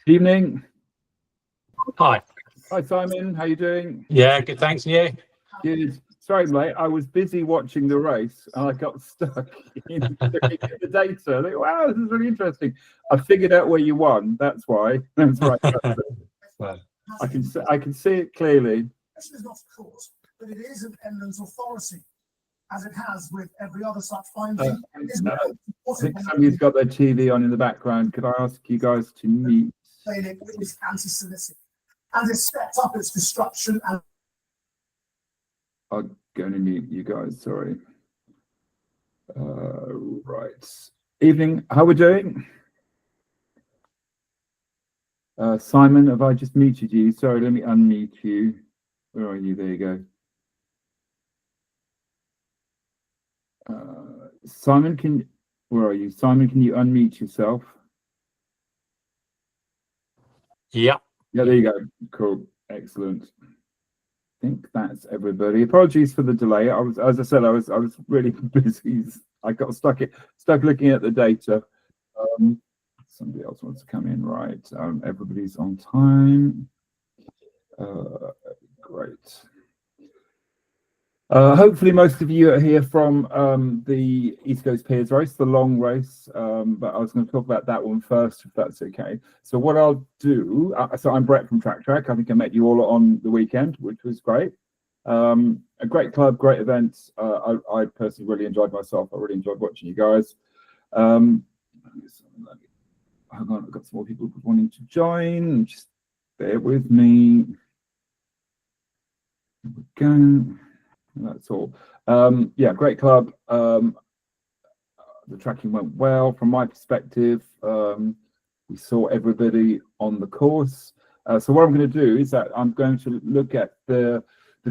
Evening. Hi. Hi, Simon. How you doing? Yeah, good. Thanks. And you? Good. Sorry, mate. I was busy watching the race and I got stuck in the data. I think, wow, this is really interesting. I figured out where you won. That's why. That's right. I can see it clearly. This is not a court, but it is an eminent authority, as it has with every other such finding. I think somebody's got their TV on in the background. Could I ask you guys to mute? It is anti-Semitic, and it stepped up its destruction. And I'm going to mute you guys. Sorry. Right. Evening. How we doing? Simon, have I just muted you? Sorry, let me unmute you. Where are you? There you go. Simon, where are you? Simon, can you unmute yourself? Yeah. Yeah, there you go. Cool. Excellent. I think that's everybody. Apologies for the delay. As I said, I was really busy. I got stuck looking at the data. Somebody else wants to come in, right? Everybody's on time. Great. Hopefully most of you are here from the East Coast Piers Race, the long race, but I was going to talk about that one first, if that's okay. So what I'll do, so I'm Brett from TracTrac. I think I met you all on the weekend, which was great. A great club, great event. I personally really enjoyed myself. I really enjoyed watching you guys. Hang on, I've got some more people wanting to join. Just bear with me. Here we go. That's all. Yeah, great club. The tracking went well from my perspective. We saw everybody on the course. So what I'm going to do is that I'm going to look at the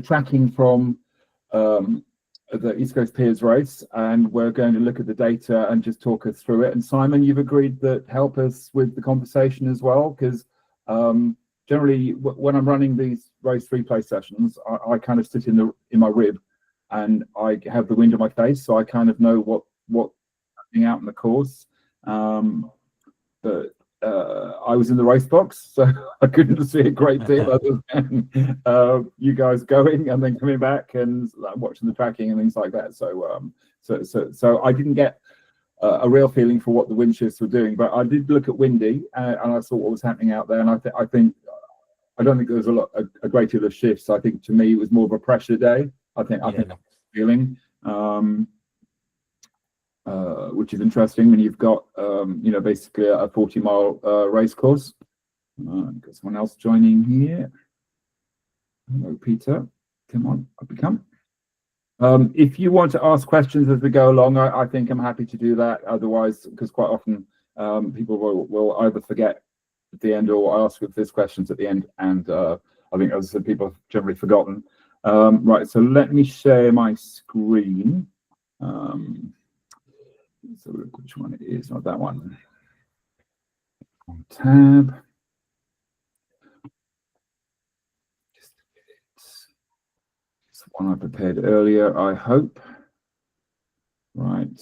tracking from the East Coast Piers Race, and we're going to look at the data and just talk us through it. And Simon, you've agreed that help us with the conversation as well, because generally when I'm running these race replay sessions, I kind of sit in my rib and I have the wind in my face, so I kind of know what's happening out in the course. But I was in the race box, so I couldn't see a great deal other than you guys going and then coming back and watching the tracking and things like that. So I didn't get a real feeling for what the wind shifts were doing, but I did look at Windy and I saw what was happening out there, and I don't think there was a great deal of shifts. I think to me it was more of a pressure day. I think feeling, which is interesting when you've got basically a 40-mile race course. Got someone else joining here. Hello, Peter. Come on, up you come. If you want to ask questions as we go along, I think I'm happy to do that. Otherwise, because quite often people will either forget at the end or ask if there's questions at the end, and I think, as I said, people have generally forgotten. Right, so let me share my screen. So look which one it is, not that one. On tab. It's the one I prepared earlier, I hope. Right,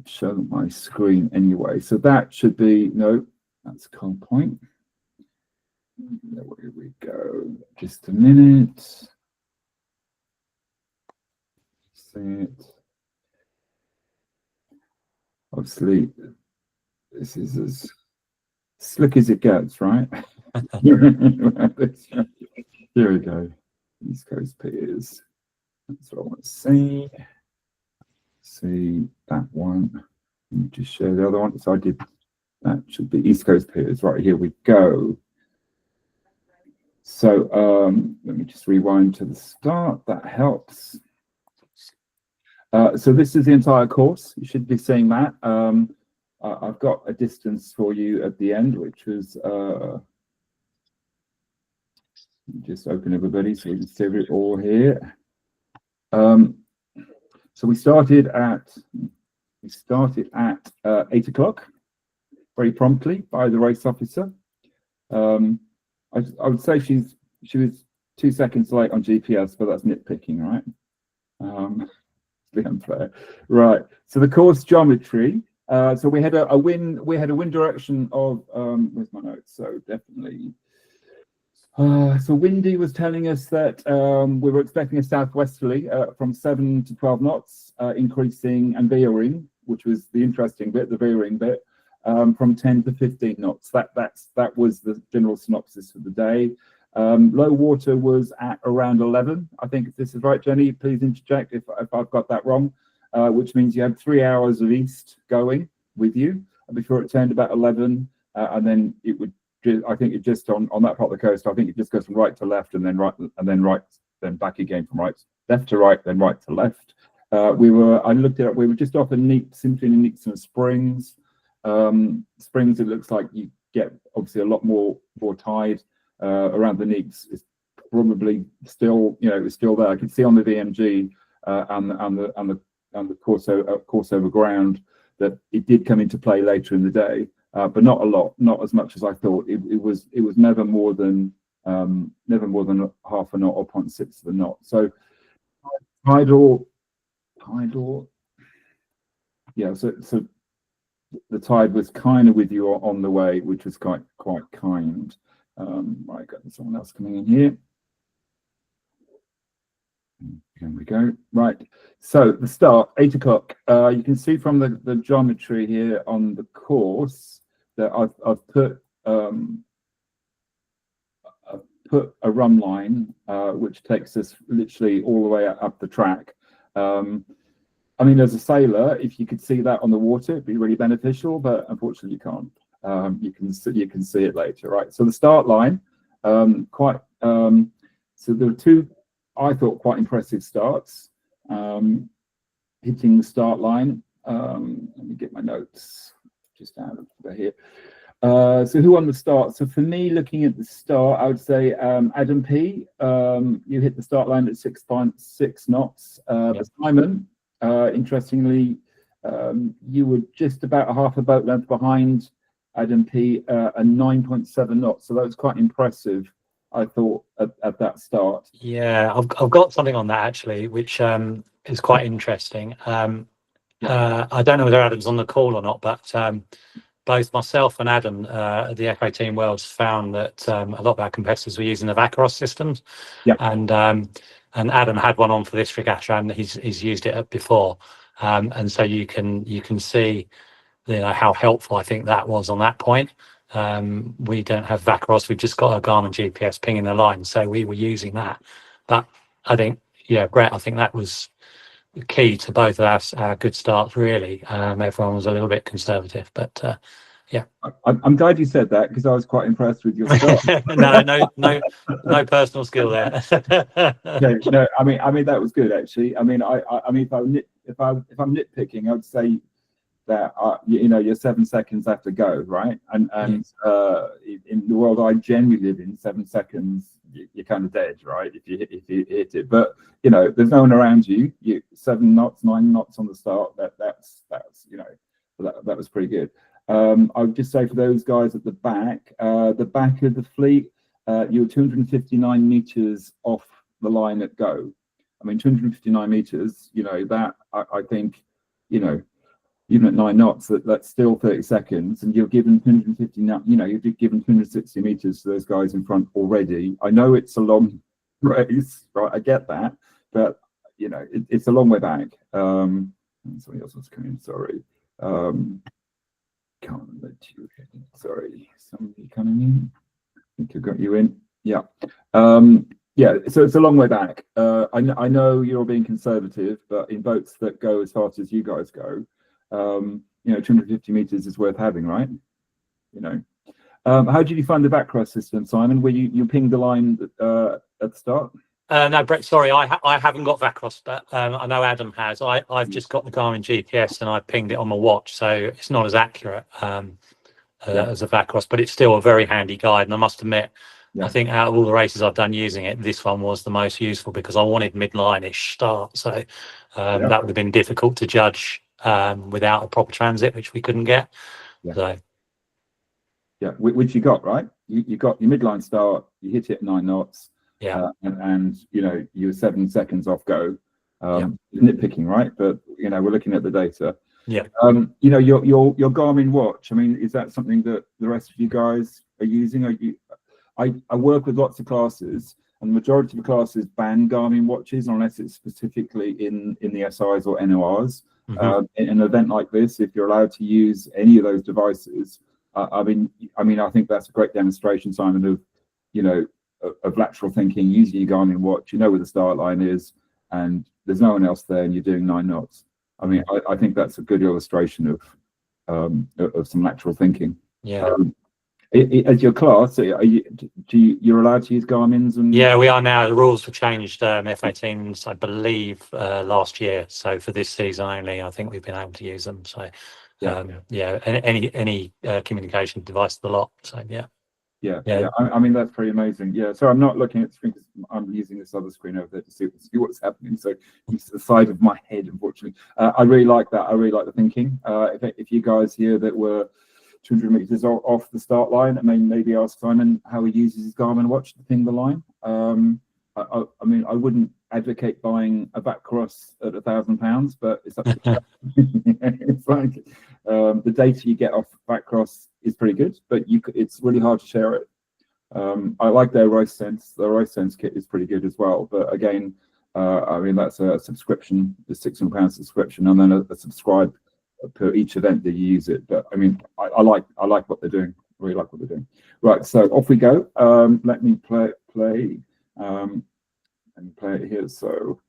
show my screen anyway. So that should be, no, that's Colne Point. There we go. Just a minute. See it. Obviously, this is as slick as it gets, right? Here we go. East Coast Piers. That's what I want to see. See that one. Let me just share the other one. So I did. That should be East Coast Piers. Right, here we go. So let me just rewind to the start. That helps. So this is the entire course. You should be seeing that. I've got a distance for you at the end, which was just open everybody so we can see it all here. So we started at 8 o'clock, very promptly by the race officer. I would say she was 2 seconds late on GPS, but that's nitpicking, right? Be unfair. Right. So the course geometry, So we had a wind direction of where's my notes? So definitely. So Windy was telling us that we were expecting a southwesterly from 7 to 12 knots, increasing and veering, which was the interesting bit, the veering bit, from 10 to 15 knots. That was the general synopsis for the day. Low water was at around 11. I think if this is right, Jenny, please interject if I've got that wrong, which means you had 3 hours of east going with you before it turned about 11, and then it would. I think it just on that part of the coast. I think it just goes from right to left, and then right, then back again from left to right, then right to left. I looked it up. We were just off simply in Neaton Springs. Springs. It looks like you get obviously a lot more tide around the Neats. It's probably still, it's still there. I can see on the VMG and the course over ground that it did come into play later in the day. But not a lot, not as much as I thought. It was never more than half a knot or 0.6 of a knot. So tidal, yeah. So the tide was kind of with you on the way, which was quite kind. Right, got someone else coming in here. Here we go. Right. So the start, 8 o'clock. You can see from the geometry here on the course that I've put a run line which takes us literally all the way up the track. I mean, as a sailor, if you could see that on the water, it'd be really beneficial, but unfortunately you can't. You can see it later, right? So the start line, so there were two, I thought, quite impressive starts. Hitting the start line. Let me get my notes just out of here. So who won the start? So for me, looking at the start, I would say Adam P. You hit the start line at 6.6 knots. But Simon, interestingly, you were just about a half a boat length behind Adam P. At 9.7 knots. So that was quite impressive, I thought, at that start. Yeah, I've got something on that actually, which is quite interesting. I don't know whether Adam's on the call or not, but both myself and Adam at the Echo Team Worlds found that a lot of our competitors were using the Vacaros systems. Yeah. And Adam had one on for this regatta, and he's used it before. And so you can see how helpful I think that was on that point. We don't have Vacaros, we've just got a Garmin GPS pinging the line, so we were using that. But I think, Brett, I think that was key to both of our good starts, really. Everyone was a little bit conservative, but I'm glad you said that, because I was quite impressed with your start. no personal skill there. No, I mean that was good actually. I mean, if I'm nitpicking, I would say that you're 7 seconds after go, right? And in the world I generally live in, 7 seconds you're kind of dead, right? If you hit it, but there's no one around you. 7 knots, 9 knots on the start. That's that was pretty good. I would just say for those guys at the back of the fleet, you were 259 meters off the line at go. I mean, 259 meters. That I think, even at 9 knots, that's still 30 seconds, and you're given 250. You're given 260 meters to those guys in front already. I know it's a long race, right? I get that, but it's a long way back. Somebody else was coming in. Sorry, can't let you in. Sorry, somebody coming in. I think I've got you in. Yeah. Yeah, so it's a long way back. I know you're being conservative, but in boats that go as fast as you guys go, 250 meters is worth having, right? How did you find the Vacaros system, Simon? Were you pinged the line at the start? No, Brett, sorry, I haven't got Vacaros, but I know Adam has. I've just got the Garmin GPS and I pinged it on my watch, so it's not as accurate as a Vacaros, but it's still a very handy guide. And I must admit, I think out of all the races I've done using it, this one was the most useful because I wanted midline-ish start. So that would have been difficult to judge without a proper transit, which we couldn't get. So which you got, right? You got your midline start, you hit it at 9 knots. And you were 7 seconds off go. Nitpicking, right? But we're looking at the data. Yeah. You know, your Garmin watch. I mean, is that something that the rest of you guys are using? I work with lots of classes, and the majority of the classes ban Garmin watches unless it's specifically in the SIs or NORs. In an event like this, if you're allowed to use any of those devices, I mean, I think that's a great demonstration, Simon, of, you know, of lateral thinking, using your Garmin watch. You know where the start line is, and there's no one else there, and you're doing 9 knots. I mean, I think that's a good illustration of some lateral thinking. Yeah. As your class, you're allowed to use Garmin's? And Yeah, we are now. The rules were changed, F18s, I believe, last year. So for this season only, I think we've been able to use them. So any communication device of the lot. So yeah. I mean, that's pretty amazing. Yeah. So I'm not looking at the screen because I'm using this other screen over there to see what's happening. So it's the side of my head, unfortunately. I really like that. I really like the thinking. If you guys here that were 200 meters off the start line, I mean, maybe ask Simon how he uses his Garmin watch to ping the line. I mean, I wouldn't advocate buying a back cross at £1,000, but it's up to you. It's like the data you get off back cross is pretty good, but it's really hard to share it. I like their Race Sense. The Race Sense kit is pretty good as well, but again, I mean, that's a subscription, the £600 subscription, and then a subscribe per each event that you use it. But I mean, I like what they're doing. I really like what they're doing. Right, so off we go. Let me play and play it here. So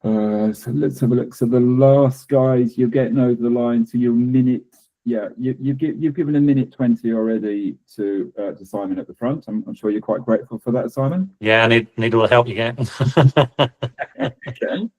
let's have a look. So the last guys, you're getting over the line. So you're minute. Yeah, you've given a minute 20 already to Simon at the front. I'm sure you're quite grateful for that, Simon. Yeah, I need all the help you get. Okay.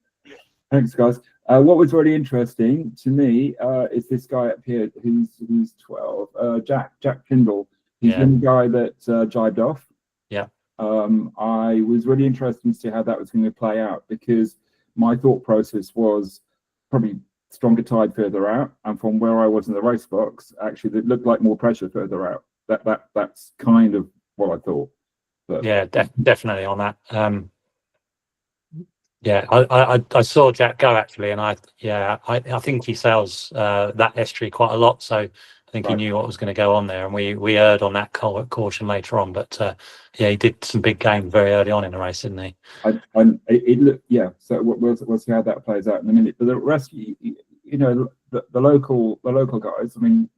Thanks, guys. What was really interesting to me is this guy up here who's 12, Jack Kindle. He's the guy that jibed off. Yeah. I was really interested to see how that was going to play out, because my thought process was probably stronger tide further out, and from where I was in the race box, actually it looked like more pressure further out. That's kind of what I thought. But yeah, definitely on that. Yeah, I saw Jack go actually, and I think he sails that estuary quite a lot, so I think he knew what was going to go on there, and we erred on that caution later on. But yeah, he did some big games very early on in the race, didn't he? It looked, yeah. So we'll see how that plays out in a minute. But the rest, you know, the local guys. I mean,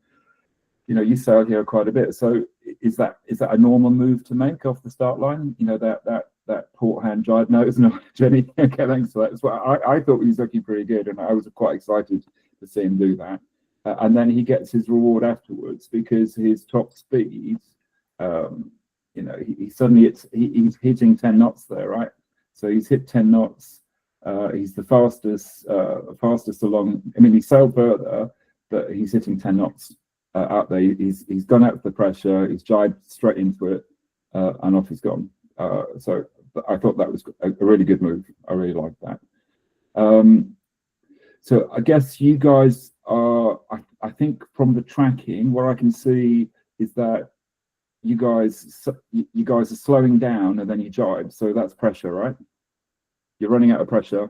you know, you sail here quite a bit. So is that a normal move to make off the start line? You know, that port hand jibe. No, it's not, Jenny. Okay, thanks for that. So I thought he was looking pretty good, and I was quite excited to see him do that. And then he gets his reward afterwards, because his top speed, you know, he suddenly he's hitting 10 knots there, right? So he's hit 10 knots. He's the fastest along. I mean, he sailed further, but he's hitting 10 knots out there. He's gone out of the pressure. He's jibed straight into it, and off he's gone. So I thought that was a really good move. I really like that. So I guess you guys are, I think from the tracking, what I can see is that you guys are slowing down and then you jibe. So that's pressure, right? You're running out of pressure.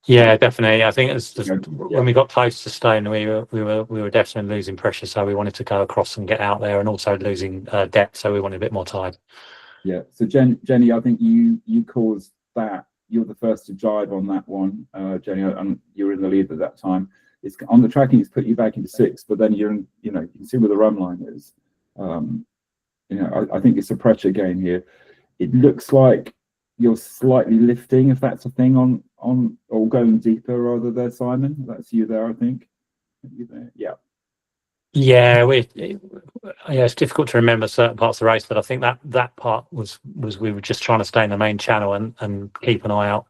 Yeah, definitely. I think it's just, when we got close to Stone, we were definitely losing pressure, so we wanted to go across and get out there, and also losing depth, so we wanted a bit more tide. Yeah. So Jenny, I think you caused that. You're the first to jibe on that one, Jenny, and you were in the lead at that time. It's on the tracking. It's put you back into 6th, but then you're in, you know, you can see where the run line is. You know, I think it's a pressure game here. It looks like you're slightly lifting, if that's a thing, on or going deeper rather there, Simon. That's you there, I think. You there? Yeah. Yeah, it's difficult to remember certain parts of the race, but I think that part was we were just trying to stay in the main channel and keep an eye out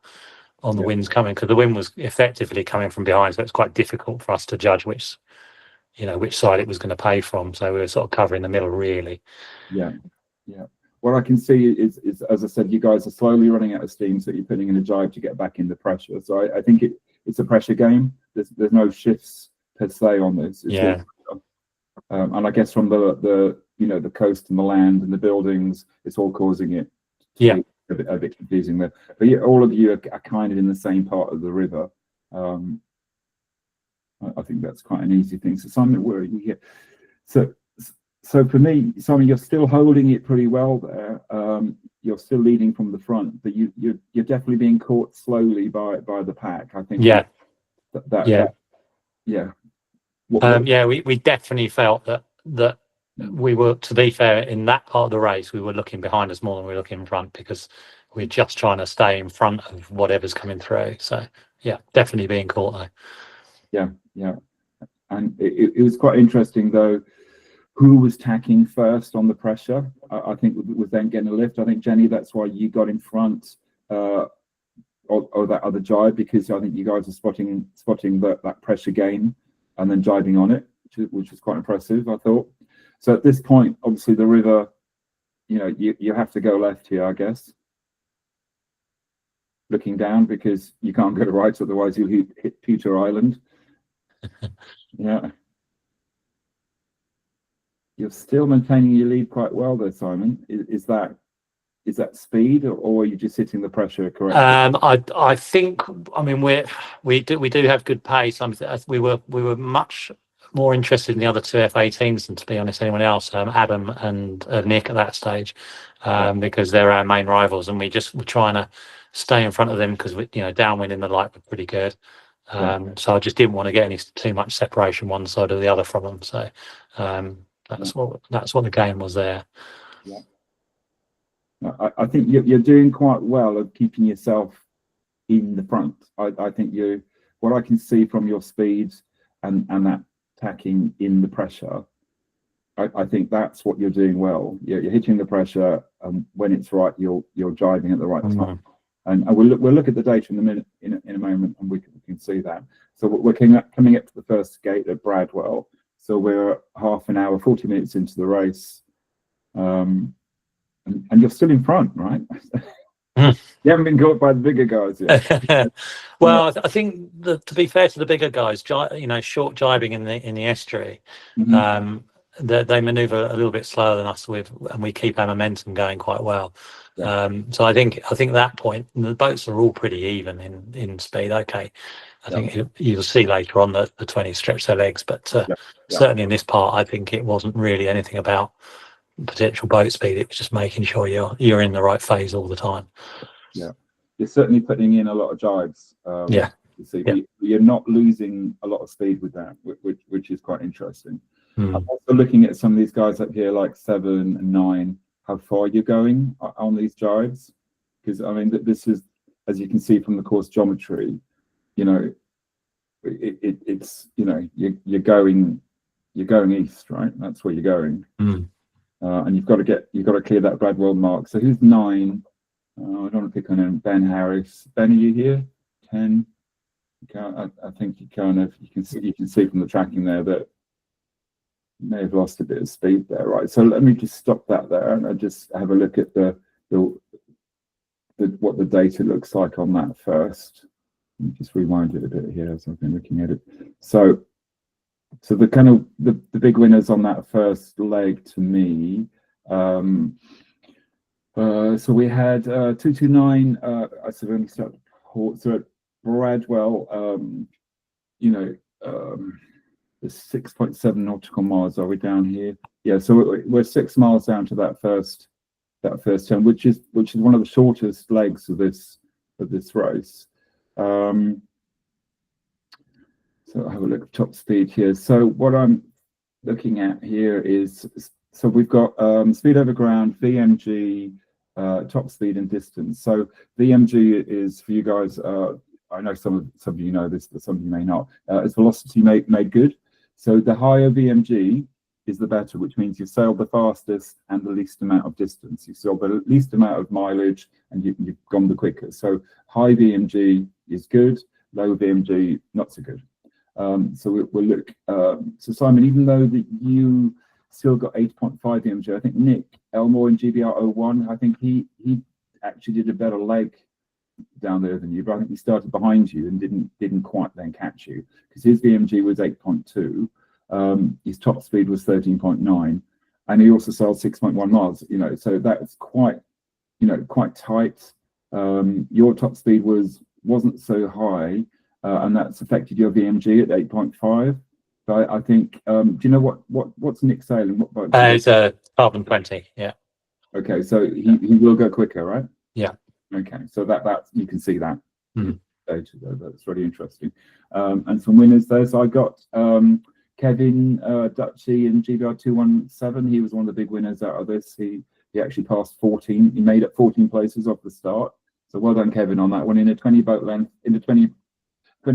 on the winds coming, because the wind was effectively coming from behind, so it's quite difficult for us to judge which side it was going to pay from. So we were sort of covering the middle, really. Yeah. What I can see is, as I said, you guys are slowly running out of steam, so you're putting in a jibe to get back in the pressure. So I think it's a pressure game. There's no shifts per se on this. It's and I guess from the the coast and the land and the buildings, it's all causing it to be a bit confusing there. But yeah, all of you are kind of in the same part of the river. Um, I think that's quite an easy thing. So Simon, where are you here? So for me, Simon, you're still holding it pretty well there. You're still leading from the front, but you're definitely being caught slowly by the pack. I think. Yeah. Yeah. Yeah, we definitely felt that we were, to be fair, in that part of the race, we were looking behind us more than we were looking in front, because we're just trying to stay in front of whatever's coming through. So yeah, definitely being caught though. Yeah. And it was quite interesting though, who was tacking first on the pressure. I think was then getting a lift. I think, Jenny, that's why you got in front or that other jibe, because I think you guys are spotting that pressure gain and then jibing on it, which was quite impressive, I thought. So at this point, obviously the river, you have to go left here, I guess, looking down, because you can't go to right, otherwise you'll hit Peter Island. Yeah. You're still maintaining your lead quite well there, Simon. Is that speed, or are you just hitting the pressure correctly? I think, I mean, we do have good pace. We were much more interested in the other two F18s than, to be honest, anyone else. Adam and Nick at that stage, because they're our main rivals, and we're trying to stay in front of them, because downwind in the light were pretty good. So I just didn't want to get too much separation one side or the other from them. So that's what the game was there. Yeah. I think you're doing quite well of keeping yourself in the front. I think what I can see from your speed and that tacking in the pressure, I think that's what you're doing well. You're hitting the pressure, and when it's right, you're driving at the right time. And we'll look at the data in a minute, in a moment, and we can see that. So we're coming up to the first gate at Bradwell. So we're half an hour, 40 minutes into the race. And you're still in front, right? You haven't been caught by the bigger guys yet. Well, I think to be fair to the bigger guys, short jibing in the estuary, they manoeuvre a little bit slower than us and we keep our momentum going quite well. So I think at that point the boats are all pretty even in speed. Okay, I think you'll see later on the 20 stretch their legs, but certainly in this part, I think it wasn't really anything about potential boat speed. It was just making sure you're in the right phase all the time. Yeah, you're certainly putting in a lot of jibes. You see, you're not losing a lot of speed with that, which is quite interesting. I'm also looking at some of these guys up here, like 7 and 9, how far you're going on these jibes, because I mean this is, as you can see from the course geometry, it's you're going east, right? That's where you're going. And you've got to clear that Bradwell mark. So who's 9? I don't want to pick on him. Ben Harris. Ben, are you here? 10. I think you can see from the tracking there that you may have lost a bit of speed there, right? So let me just stop that there, and I just have a look at what the data looks like on that first. Let me just rewind it a bit here as I've been looking at it. So the kind of the big winners on that first leg to me. So we had 229. I said when we started so at Bradwell. The 6.7 nautical miles. Are we down here? Yeah. So we're 6 miles down to that first turn, which is one of the shortest legs of this race. So I'll have a look at top speed here. So what I'm looking at here is, so we've got speed over ground, VMG, top speed and distance. So VMG is, for you guys, I know some of you know this, but some of you may not. It's velocity made good. So the higher VMG is the better, which means you've sailed the fastest and the least amount of distance. You've sailed the least amount of mileage and you've gone the quickest. So high VMG is good, low VMG not so good. So we'll look. So Simon, even though you still got 8.5 VMG, I think Nick Elmore in GBR 01, I think he actually did a better leg down there than you, but I think he started behind you and didn't quite then catch you, because his VMG was 8.2, his top speed was 13.9, and he also sailed 6.1 miles. So that's quite tight. Your top speed wasn't so high, and that's affected your VMG at 8.5. So I think, do you know what's Nick sailing? What boat? It's a carbon 20. Yeah. Okay, so he will go quicker, right? Yeah. Okay, so that you can see that. Mm. That's really interesting. And some winners there. So I got Kevin Dutchy in GBR 217. He was one of the big winners out of this. He actually passed 14. He made up 14 places off the start. So well done, Kevin, on that one. In a 20 boat length, in a 20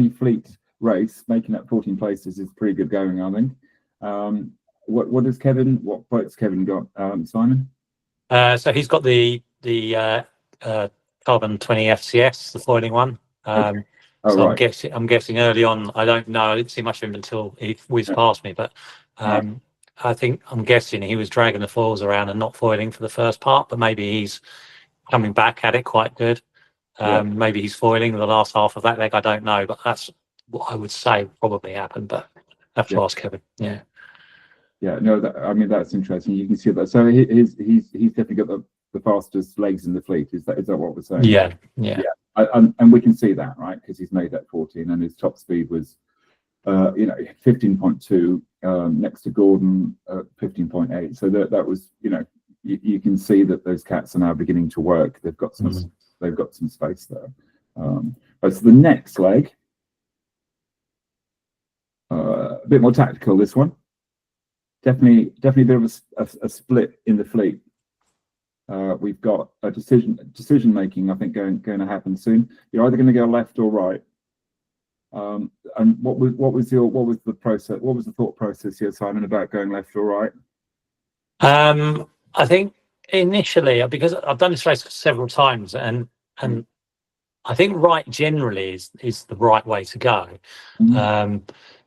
fleet race, making up 14 places is pretty good going, I think. What boat's Kevin got, Simon? So he's got the carbon 20 FCS, the foiling one. Okay. So right. I'm guessing early on. I don't know. I didn't see much of him until he whizzed past me. But Right. I'm guessing he was dragging the foils around and not foiling for the first part. But maybe he's coming back at it quite good. Maybe he's foiling the last half of that leg. I don't know. But that's what I would say probably happened. But I have to ask Kevin. Yeah. Yeah, no, I mean that's interesting. You can see that. So he's definitely got the fastest legs in the fleet. Is that what we're saying? Yeah. And we can see that, right? Because he's made that 14, and his top speed was, 15.2 next to Gordon, 15.8. So that was, you can see that those cats are now beginning to work. They've got some space there. So the next leg, a bit more tactical. This one. Definitely a bit of a split in the fleet. We've got a decision making, I think, going to happen soon. You're either going to go left or right. And what was the process? What was the thought process here, Simon, about going left or right? I think initially, because I've done this race several times, and I think right generally is the right way to go.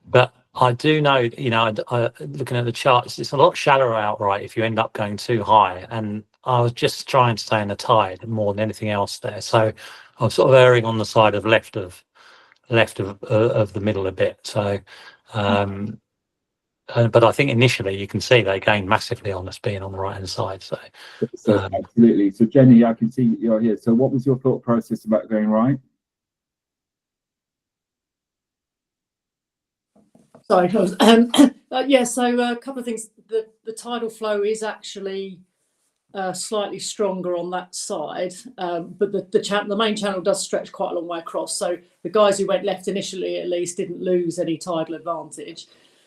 But I do know, looking at the charts, it's a lot shallower outright if you end up going too high. And I was just trying to stay in the tide more than anything else there. So I was sort of erring on the side of left of the middle a bit. So, but I think initially you can see they gained massively on us being on the right hand side. So absolutely. So Jenny, I can see you're here. So what was your thought process about going right? Sorry, so a couple of things. The tidal flow is actually slightly stronger on that side, but the main channel does stretch quite a long way across. So the guys who went left initially, at least, didn't lose any tidal advantage.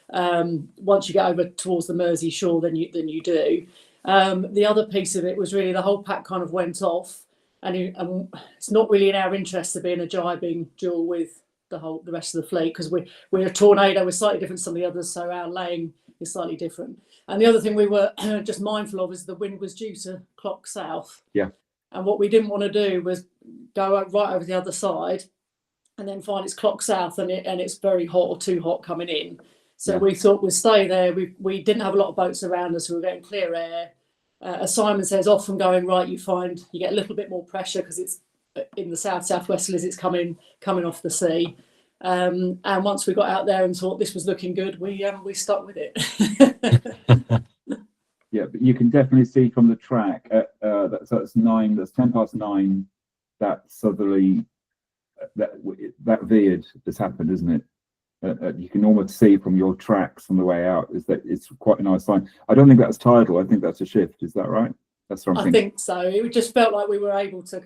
Once you get over towards the Mersey shore, then you do. The other piece of it was really the whole pack kind of went off, and it's not really in our interest to be in a jibing duel with the rest of the fleet, because we're a tornado. We're slightly different to some of the others, so our laying is slightly different. And the other thing we were just mindful of is the wind was due to clock south. Yeah. And what we didn't want to do was go right over the other side and then find it's clock south and it's very hot or too hot coming in. So we thought we'd stay there. We didn't have a lot of boats around us. We were getting clear air. As Simon says, often going right, you get a little bit more pressure because it's in the southwesterlies, it's coming off the sea. And once we got out there and thought this was looking good, we stuck with it. Yeah, but you can definitely see from the track that's 9:10 that southerly that veered has happened, isn't it? You can almost see from your tracks on the way out is that it's quite a nice line. I don't think that's tidal. I think that's a shift. Is that right? That's what I'm thinking. I think so. It just felt like we were able to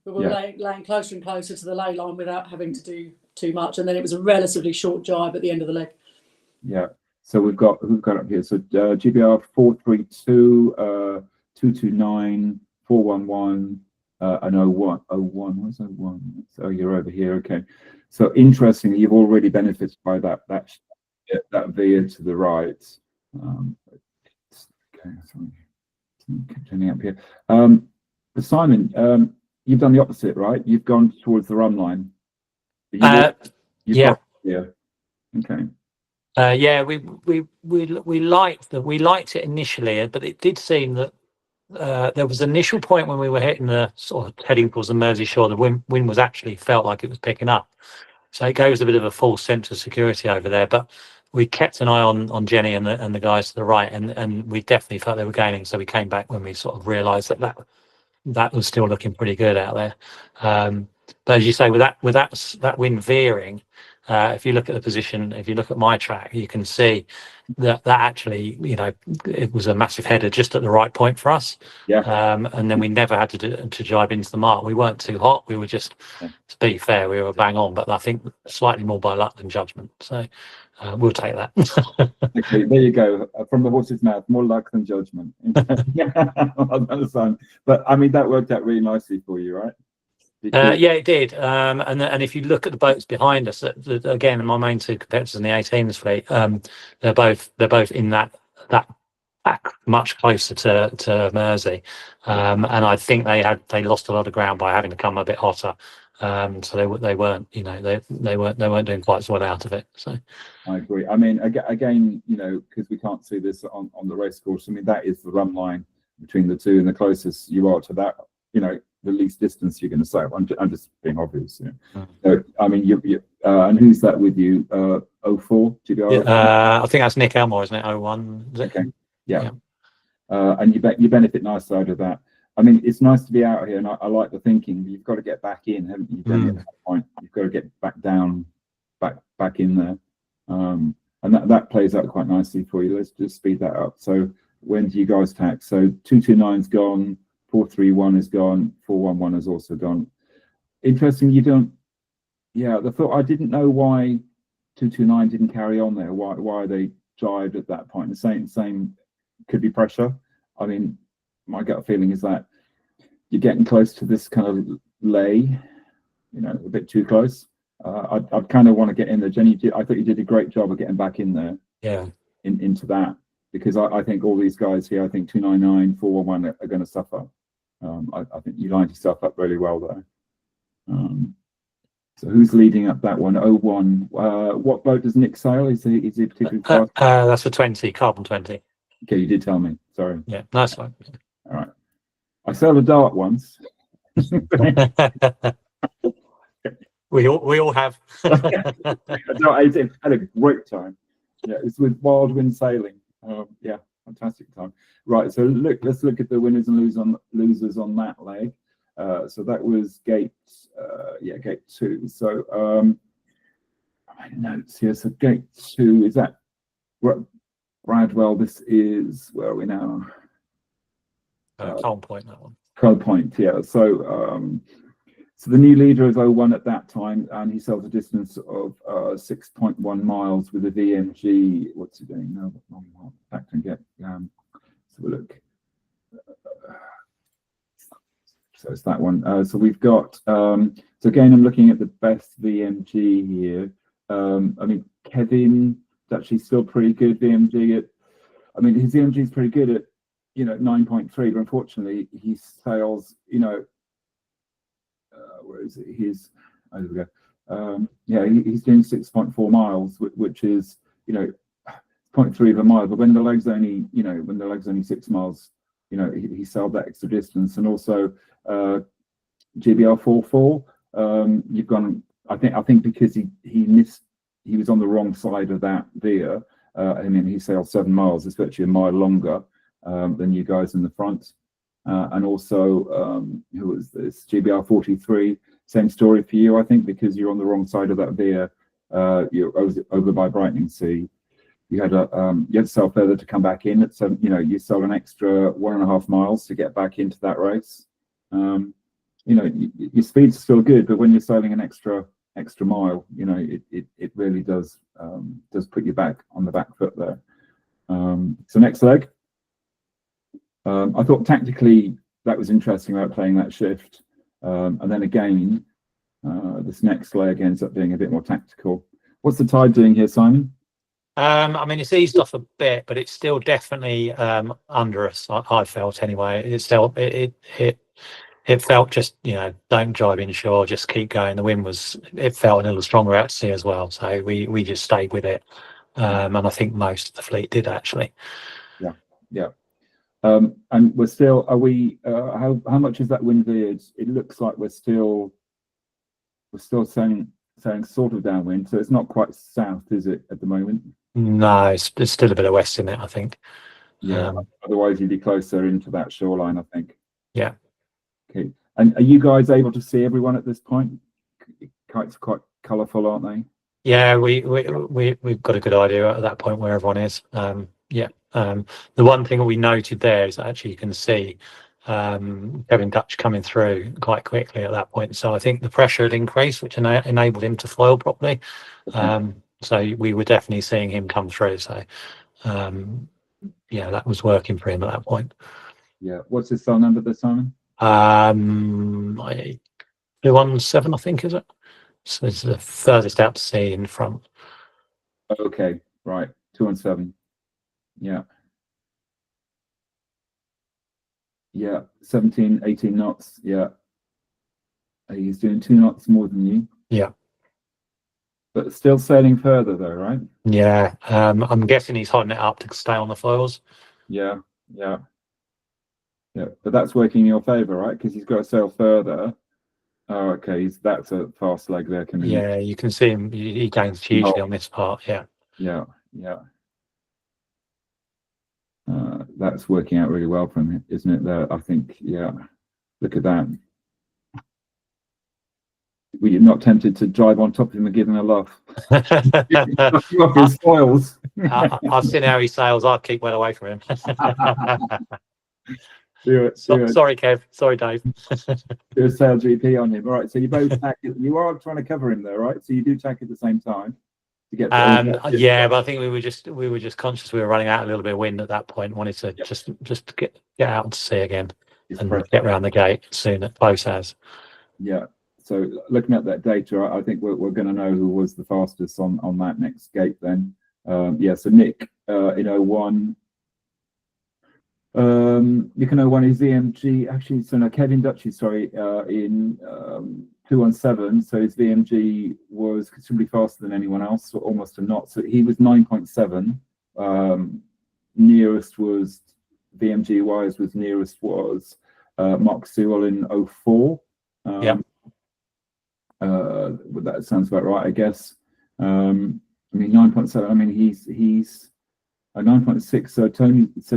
laying closer and closer to the ley line without having to do too much, and then it was a relatively short jibe at the end of the leg. Yeah. So we've got up here. So GBR 432, 229, 411, and 01. Where's 01? So you're over here. Okay. So interestingly, you've already benefited by that veer to the right. Okay, sorry. Keep turning up here. But Simon, you've done the opposite, right? You've gone towards the run line. Yeah. Okay. We liked it initially, but it did seem that there was an initial point when we were heading towards the Mersey shore. The wind was actually felt like it was picking up, so it gave us a bit of a false sense of security over there. But we kept an eye on Jenny and the guys to the right, and we definitely felt they were gaining. So we came back when we sort of realised that was still looking pretty good out there. But as you say, with that wind veering, if you look at the position, if you look at my track, you can see that actually, it was a massive header just at the right point for us. Yeah. And then we never had to jibe into the mark. We weren't too hot. We were just, to be fair, we were bang on. But I think slightly more by luck than judgment. So we'll take that. Okay, there you go. From the horse's mouth, more luck than judgment. But I mean, that worked out really nicely for you, right? Yeah, it did. And if you look at the boats behind us, again, my main two competitors in the 18s fleet, they're both in that back much closer to Mersey, and I think they lost a lot of ground by having to come a bit hotter. So they weren't, they weren't doing quite as well out of it. So I agree. I mean, again, because we can't see this on the race course. I mean, that is the run line between the two, and the closest you are to that, the least distance you're going to sail. I'm just being obvious. So, I mean, you and who's that with you? 04 GBR? I think that's Nick Elmore, isn't it? 01. Is it? Okay. Yeah. And you benefit nicely out of that. I mean, it's nice to be out here, and I like the thinking. You've got to get back in, haven't you? At that point, you've got to get back down, back in there, and that plays out quite nicely for you. Let's just speed that up. So, when do you guys tack? So 229's gone. 431 is gone. 411 has also gone. Interesting, you don't. Yeah, the thought I didn't know why 229 didn't carry on there. Why they jived at that point. The same could be pressure. I mean, my gut feeling is that you're getting close to this kind of lay, a bit too close. I'd kind of want to get in there. Jenny, I thought you did a great job of getting back in there. Yeah. Into that, because I think all these guys here, I think 299, 411 are going to suffer. I think you lined yourself up really well there. So who's leading up that one? 01. What boat does Nick sail? Is he particularly fast? That's for 20, carbon 20. Okay, you did tell me. Sorry. Yeah, nice one. All right. I sailed a dart once. we all have. I had a great time. Yeah, it's with Wild Wind Sailing. Yeah, fantastic time. Right, so let's look at the winners and losers on that leg. So that was gate 2. So my notes here. So gate 2 is that Bradwell. This is, where are we now? Colne Point, that one. Colne Point, yeah. So so the new leader is 01 at that time, and he sailed a distance of 6.1 miles with a VMG. What's he doing now? Back to get. Let's have a look. So it's that one. So we've got. So again, I'm looking at the best VMG here. I mean, Kevin is actually still pretty good VMG at. I mean, his VMG is pretty good at 9.3, but unfortunately he sails where is it? There we go. He's doing 6.4 miles, which is 0.3 of a mile. But when the leg's only 6 miles, he sailed that extra distance. And also GBR 44. You've gone. I think because he was on the wrong side of that veer. I mean, he sailed 7 miles. It's virtually a mile longer than you guys in the front. And also, who was this? GBR 43. Same story for you, I think, because you're on the wrong side of that veer. You're over by Brightening Sea. You had to sail further to come back in. So you sailed an extra 1.5 miles to get back into that race. Your speed's still good, but when you're sailing an extra mile, it really does put you back on the back foot there. So next leg. I thought tactically that was interesting about playing that shift. And then again, this next leg ends up being a bit more tactical. What's the tide doing here, Simon? I mean, it's eased off a bit, but it's still definitely under us. I felt anyway. It felt just don't drive inshore, just keep going. The wind it felt a little stronger out to sea as well, so we just stayed with it. And I think most of the fleet did actually. Yeah. And we're still. Are we? How much is that wind veered? It looks like we're still sailing sort of downwind, so it's not quite south, is it, at the moment? No, it's still a bit of west in it, I think. Yeah. Otherwise, you'd be closer into that shoreline, I think. Yeah. Okay. And are you guys able to see everyone at this point? Kites are quite colourful, aren't they? Yeah, we've got a good idea at that point where everyone is. Yeah. The one thing that we noted there is that actually you can see Kevin Dutch coming through quite quickly at that point. So I think the pressure had increased, which enabled him to foil properly. So we were definitely seeing him come through. So yeah, that was working for him at that point. Yeah. What's his cell number there, Simon? 217, I think, is it? So it's the furthest out to sea in front. Okay, right. 217. Yeah. Yeah. 17, 18 knots. Yeah. He's doing 2 knots more than you. Yeah. But still sailing further though, right? Yeah. I'm guessing he's holding it up to stay on the foils. Yeah. Yeah. Yeah. But that's working in your favour, right? Because he's got to sail further. Oh, okay. That's a fast leg there. Can Yeah, you can see him. He gains hugely on this part. Yeah. Yeah. Yeah. That's working out really well for him, isn't it? There, I think. Yeah. Look at that. Were you not tempted to drive on top of him and give him a laugh? Off his foils. I've seen how he sails. I'd keep well away from him. Do it. Sorry, Kev. Sorry, Dave. Do a sail GP on him. All right. So you both tack it. You are trying to cover him there, right? So you do tack at the same time to get. Yeah, but I think we were just conscious we were running out a little bit of wind at that point. Wanted to just get out to sea again and get around the gate soon at close as. Yeah. So looking at that data, I think we're going to know who was the fastest on that next gate then. Yeah, so Nick in 01. Nick in 01 is VMG. Actually, so no, Kevin Dutchy, sorry, in 217. So his VMG was considerably faster than anyone else, so almost a knot. So he was 9.7. Nearest was VMG wise was Mark Sewell in 04. Yeah. Well, that sounds about right, I guess. I mean 9.7. I mean he's a 9.6. So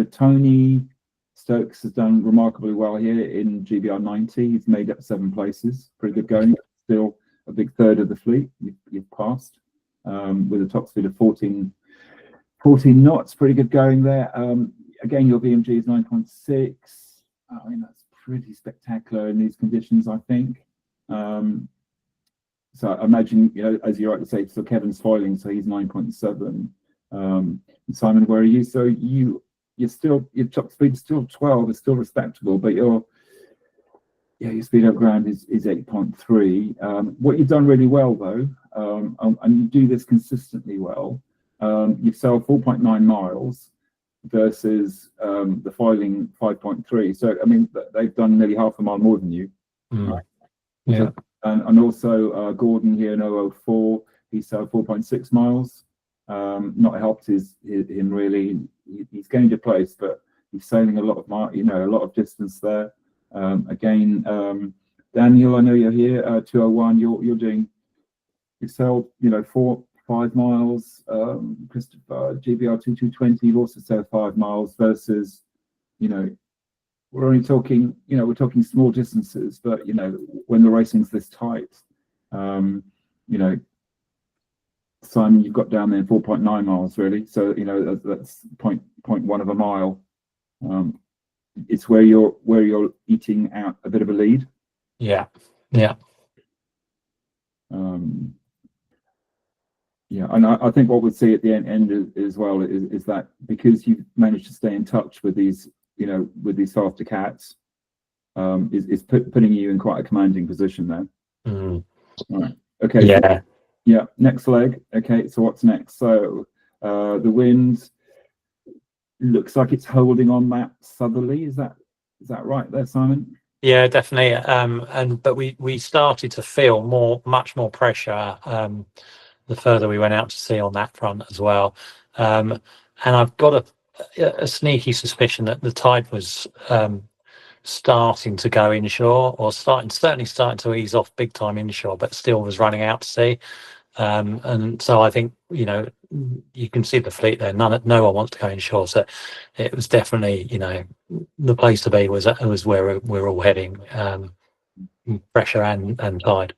Tony Stokes has done remarkably well here in GBR 90. He's made up 7 places. Pretty good going. Still a big third of the fleet you've passed with a top speed of 14 knots. Pretty good going there. Again, your VMG is 9.6. I mean that's pretty spectacular in these conditions, I think. So I imagine, you know, as you rightly say, so Kevin's foiling, so he's 9.7. Simon, where are you? So you're still, your top speed is still 12, it's still respectable, but your speed up ground is 8.3. What you've done really well though, and you do this consistently well, you've sailed 4.9 miles versus the foiling 5.3. So I mean, they've done nearly half a mile more than you. Right? Yeah. And also Gordon here in 004, he sailed 4.6 miles. Not helped him really. He's gained a place, but he's sailing a lot of a lot of distance there. Again, Daniel, I know you're here. 201, you sailed 4-5 miles. Christopher, GBR 2220, you've also sailed 5 miles versus, we're only talking, we're talking small distances, but when the racing's this tight, Simon, you've got down there 4.9 miles really. So that's 0.1 of a mile. It's where you're eating out a bit of a lead. Yeah. And I think what we'll see at the end as well is that because you've managed to stay in touch with these, with these faster cats, is putting you in quite a commanding position there. Mm. All right. Okay. Yeah. Yeah. Next leg. Okay. So what's next? So the wind looks like it's holding on that southerly. Is that right there, Simon? Yeah, definitely. But we started to feel much more pressure the further we went out to sea on that front as well. And I've got a sneaky suspicion that the tide was starting to go inshore, or certainly starting to ease off big time inshore, but still was running out to sea. And so I think you can see the fleet there. No one wants to go inshore, so it was definitely the place to be was where we're all heading. pressure and tide.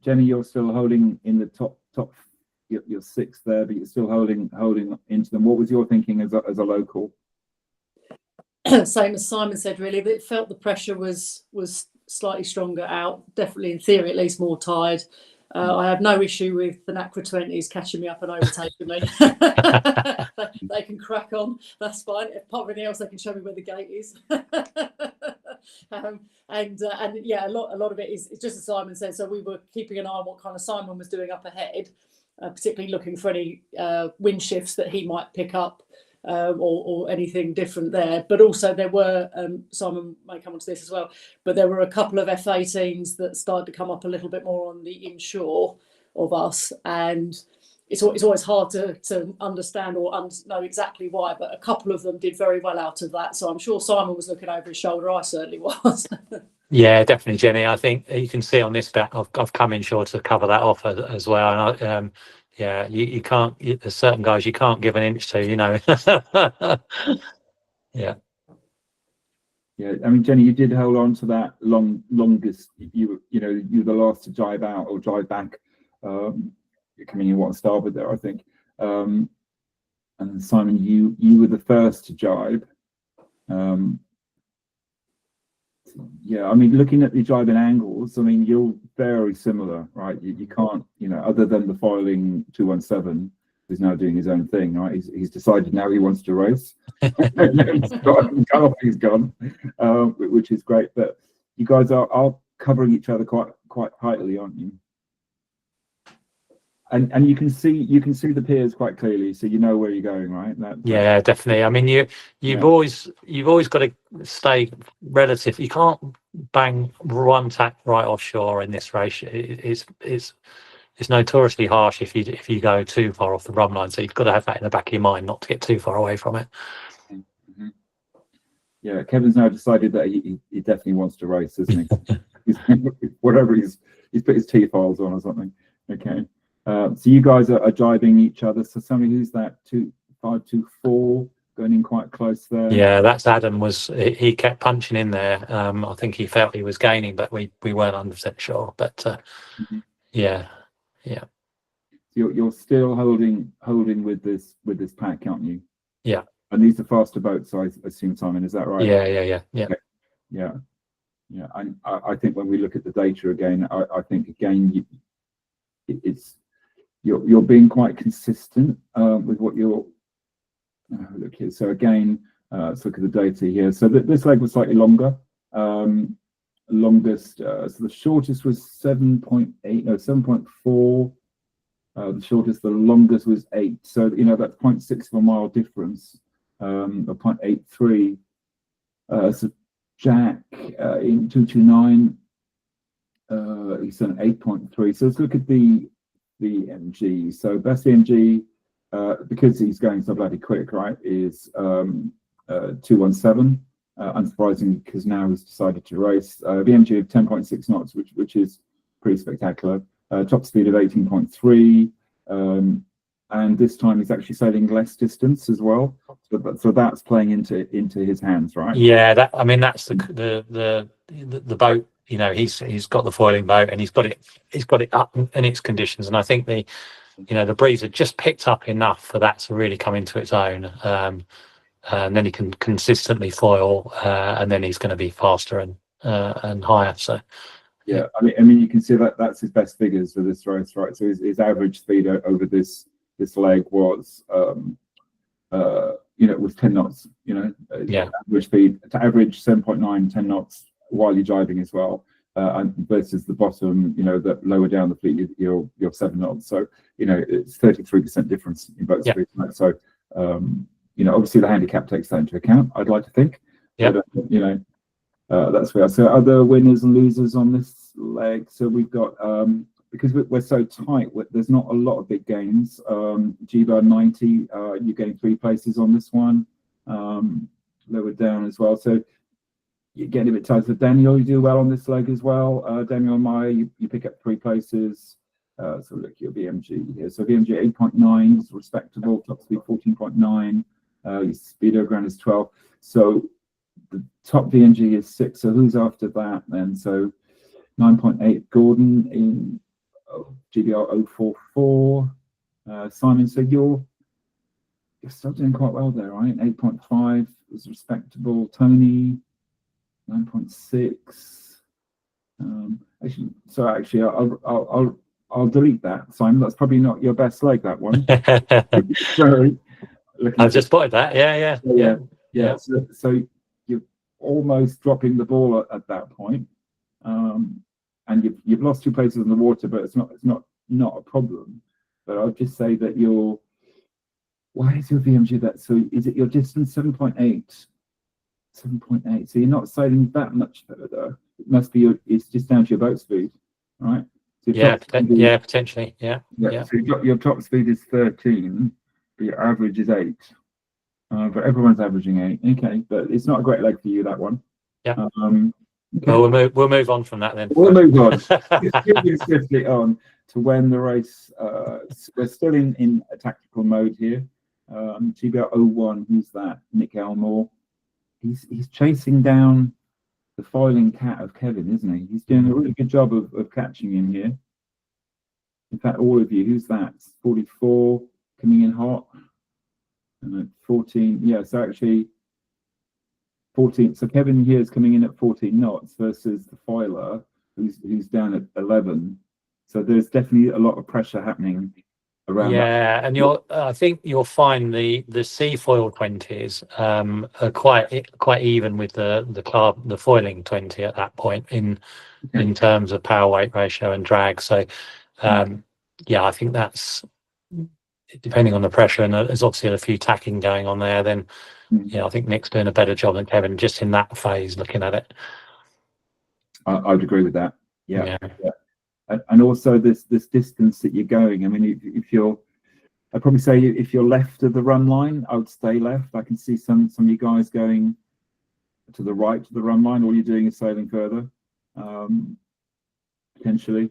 Jenny, you're still holding in the top. You're sixth there, but you're still holding into them. What was your thinking as a local? Same as Simon said, really. But it felt the pressure was slightly stronger out. Definitely, in theory, at least more tide. I have no issue with the NACRA 20s catching me up and overtaking me. They can crack on. That's fine. Apart from anything else, they can show me where the gate is. And yeah, a lot of it is just as Simon said. So we were keeping an eye on what kind of Simon was doing up ahead, particularly looking for any wind shifts that he might pick up. Or anything different there, but also there were Simon may come onto this as well, but there were a couple of F18s that started to come up a little bit more on the inshore of us, and it's always hard to understand or know exactly why, but a couple of them did very well out of that. So I'm sure Simon was looking over his shoulder. I certainly was. Yeah, definitely, Jenny. I think you can see on this bet I've come inshore to cover that off as well, and yeah, you can't. There's certain guys you can't give an inch to, you know. Yeah. Yeah, I mean, Jenny, you did hold on to that longest. You were the last to drive out or drive back. You're coming in what starboard there, I think. And Simon, you were the first to jibe. Yeah, I mean, looking at the jibing angles, I mean, you're very similar, right? You can't, other than the foiling 217, who's now doing his own thing, right? He's decided now he wants to race. He's gone, which is great. But you guys are covering each other quite tightly, aren't you? And you can see the piers quite clearly, so you know where you're going, right? Yeah, definitely. I mean, you've always got to stay relative. You can't bang one tack right offshore in this race. It's notoriously harsh if you go too far off the run line. So you've got to have that in the back of your mind, not to get too far away from it. Mm-hmm. Yeah, Kevin's now decided that he definitely wants to race, isn't he? Whatever he's put his T-files on or something. Okay. So you guys are jibing each other. So somebody who's that 524 going in quite close there. Yeah, that's Adam. He kept punching in there. I think he felt he was gaining, but we weren't 100% sure. But yeah. You're still holding with this pack, aren't you? Yeah. And these are faster boats, I assume, Simon. Is that right? Yeah. Okay. Yeah. And I think when we look at the data again, I think again you're being quite consistent with what you're look here. So again, let's look at the data here. So this leg was slightly longer. Longest, so the shortest was 7.4. The shortest, the longest was 8. So that's 0.6 of a mile difference, or 0.83. So Jack in 229, he's an 8.3. So let's look at the MG. So best MG, because he's going so bloody quick, right, is 217. Unsurprisingly, because now he's decided to race. VMG of 10.6 knots, which is pretty spectacular. Top speed of 18.3, and this time he's actually sailing less distance as well. So that's playing into his hands, right? Yeah, that's the boat. He's got the foiling boat, and he's got it up in its conditions. And I think the breeze had just picked up enough for that to really come into its own. And then he can consistently foil, and then he's going to be faster and higher. So. Yeah, I mean, you can see that's his best figures for this race, right? So his average speed over this leg was, was 10 knots. Average speed to average 7.9, 10 knots while you're driving as well, and versus the bottom, that lower down the fleet, you're 7 knots. So it's 33% difference in both speeds. Right? So obviously the handicap takes that into account. I'd like to think. Yeah. That's where. So other winners and losers on this leg. So we've got because we're so tight. There's not a lot of big gains. G-Bar 90. You're getting 3 places on this one. Lower down as well. So you're getting a bit tight. So Daniel, you do well on this leg as well. Daniel Meyer, you pick up 3 places. So look at your VMG here. So VMG 8.9 is respectable. Top speed 14.9. Your speed overground is 12. So the top VNG is 6. So who's after that then? So 9.8 Gordon in GBR 044. Simon, so you're still doing quite well there, right? 8.5 was respectable. Tony 9.6. Actually, I'll delete that, Simon. That's probably not your best leg, that one. Sorry. I've just spotted that. Yeah. So you're almost dropping the ball at that point, and you've lost 2 places in the water, but it's not a problem. But I'll just say that why is your VMG that? So is it your distance 7.8? 7.8. So you're not sailing that much further. It must be it's just down to your boat speed, right? So Potentially. Yeah. So your top speed is 13, but your average is 8. But everyone's averaging 8. Okay, but it's not a great leg for you, that one. Yeah. Okay. Well, we'll move on from that then. We'll move on. Moving swiftly on to when the race. We're still in a tactical mode here. GBR 01. Who's that? Nick Elmore. He's chasing down the foiling cat of Kevin, isn't he? He's doing a really good job of catching him here. In fact, all of you, who's that? 44 coming in hot. And 14, yeah, so actually 14. So Kevin here is coming in at 14 knots versus the foiler who's down at 11. So there's definitely a lot of pressure happening around that. And I think you'll find the sea foil 20s are quite even with the foiling 20 at that point in terms of power weight ratio and drag. So I think that's depending on the pressure, and there's obviously a few tacking going on there. Then I think Nick's doing a better job than Kevin just in that phase looking at it. I'd agree with that. Yeah. And also this distance that you're going. I mean, I'd probably say if you're left of the run line, I would stay left. I can see some of you guys going to the right of the run line. All you're doing is sailing further, potentially.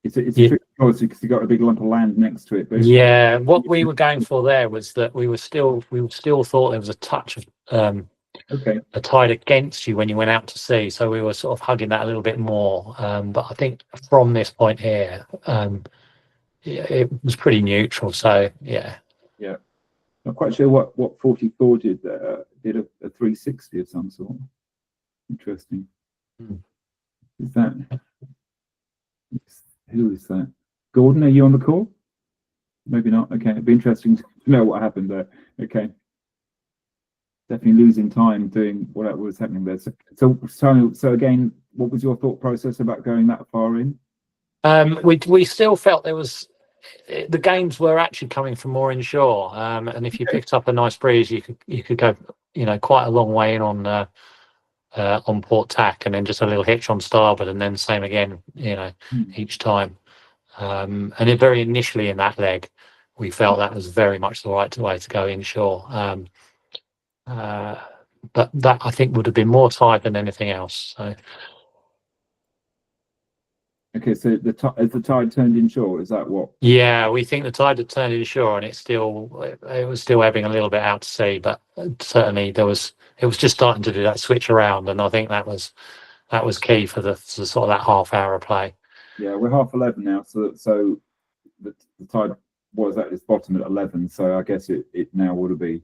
It's a tricky choice because you've got a big lump of land next to it. But what we were going for there was that we still thought there was a touch of a tide against you when you went out to sea, so we were sort of hugging that a little bit more. But I think from this point here, it was pretty neutral. So not quite sure what 44 did there. Did a 360 of some sort. Interesting. Is that who is that? Gordon, are you on the call? Maybe not. Okay, it'd be interesting to know what happened there. Okay. Definitely losing time doing whatever was happening there. So again, what was your thought process about going that far in? We still felt the gains were actually coming from more inshore, and if you picked up a nice breeze, you could go quite a long way in on port tack, and then just a little hitch on starboard, and then same again each time. And very initially in that leg, we felt that was very much the right way to go inshore. But that I think would have been more tide than anything else. So. Okay, so as the tide turned inshore, is that what? Yeah, we think the tide had turned inshore, and it was still ebbing a little bit out to sea, but certainly it was just starting to do that switch around, and I think that was key for the sort of that half-hour play. Yeah, we're 11:30 now, so the tide was at its bottom at 11, so I guess it now will be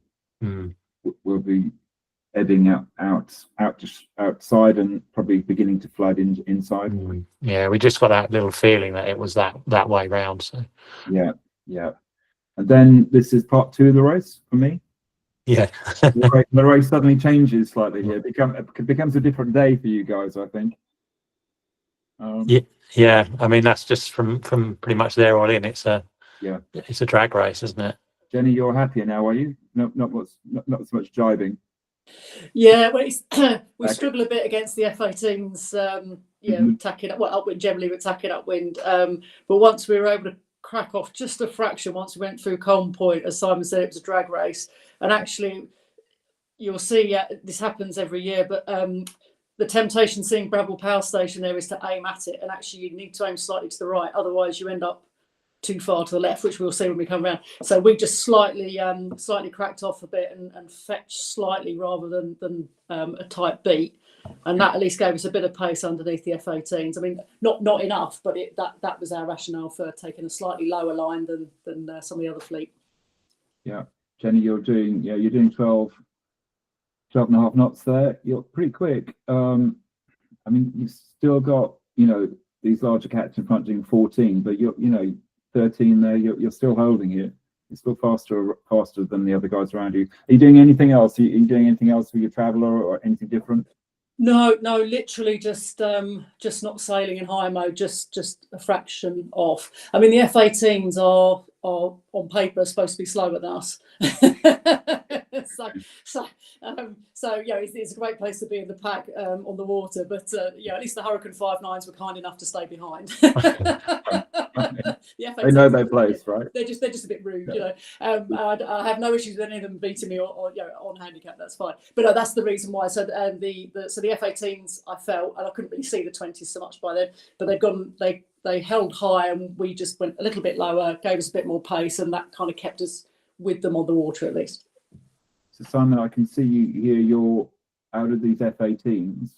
ebbing outside and probably beginning to flood inside. Yeah, we just got that little feeling that it was that way round. So yeah. And then this is part 2 of the race for me. Yeah, the race suddenly changes slightly here. It becomes a different day for you guys, I think. Yeah. I mean, that's just from pretty much there on in. It's a drag race, isn't it? Jenny, you're happier now, are you? Not so much jibing. Yeah, well, we struggle a bit against the F-18s. Tacking up, upwind generally, but tacking upwind. But once we were able to crack off just a fraction, once we went through Colne Point, as Simon said, it was a drag race. And actually, you'll see this happens every year, but the temptation seeing Bramble Power Station there is to aim at it, and actually you need to aim slightly to the right, otherwise you end up too far to the left, which we'll see when we come around. So we just slightly cracked off a bit and fetched slightly rather than a tight beat, and that at least gave us a bit of pace underneath the F18s. I mean, not enough, but that was our rationale for taking a slightly lower line than some of the other fleet. Yeah, Jenny, you're doing 12 and a half knots there. You're pretty quick. I mean, you've still got, these larger cats in front doing 14, but you're 13 there. You're still holding it. You're still faster than the other guys around you. Are you doing anything else? Are you doing anything else for your traveller or anything different? No, literally just not sailing in high mode, just a fraction off. I mean, the F18s are on paper supposed to be slower than us. So it's a great place to be in the pack on the water, but at least the Hurricane 5.9s were kind enough to stay behind. The F18s, they know their place, right? They're just a bit rude, I have no issues with any of them beating me or on handicap. That's fine. But no, that's the reason why. So the F18s, I felt, and I couldn't really see the 20s so much by then, but they held high, and we just went a little bit lower, gave us a bit more pace, and that kind of kept us with them on the water at least. So Simon, I can see you here. You're out of these F18s.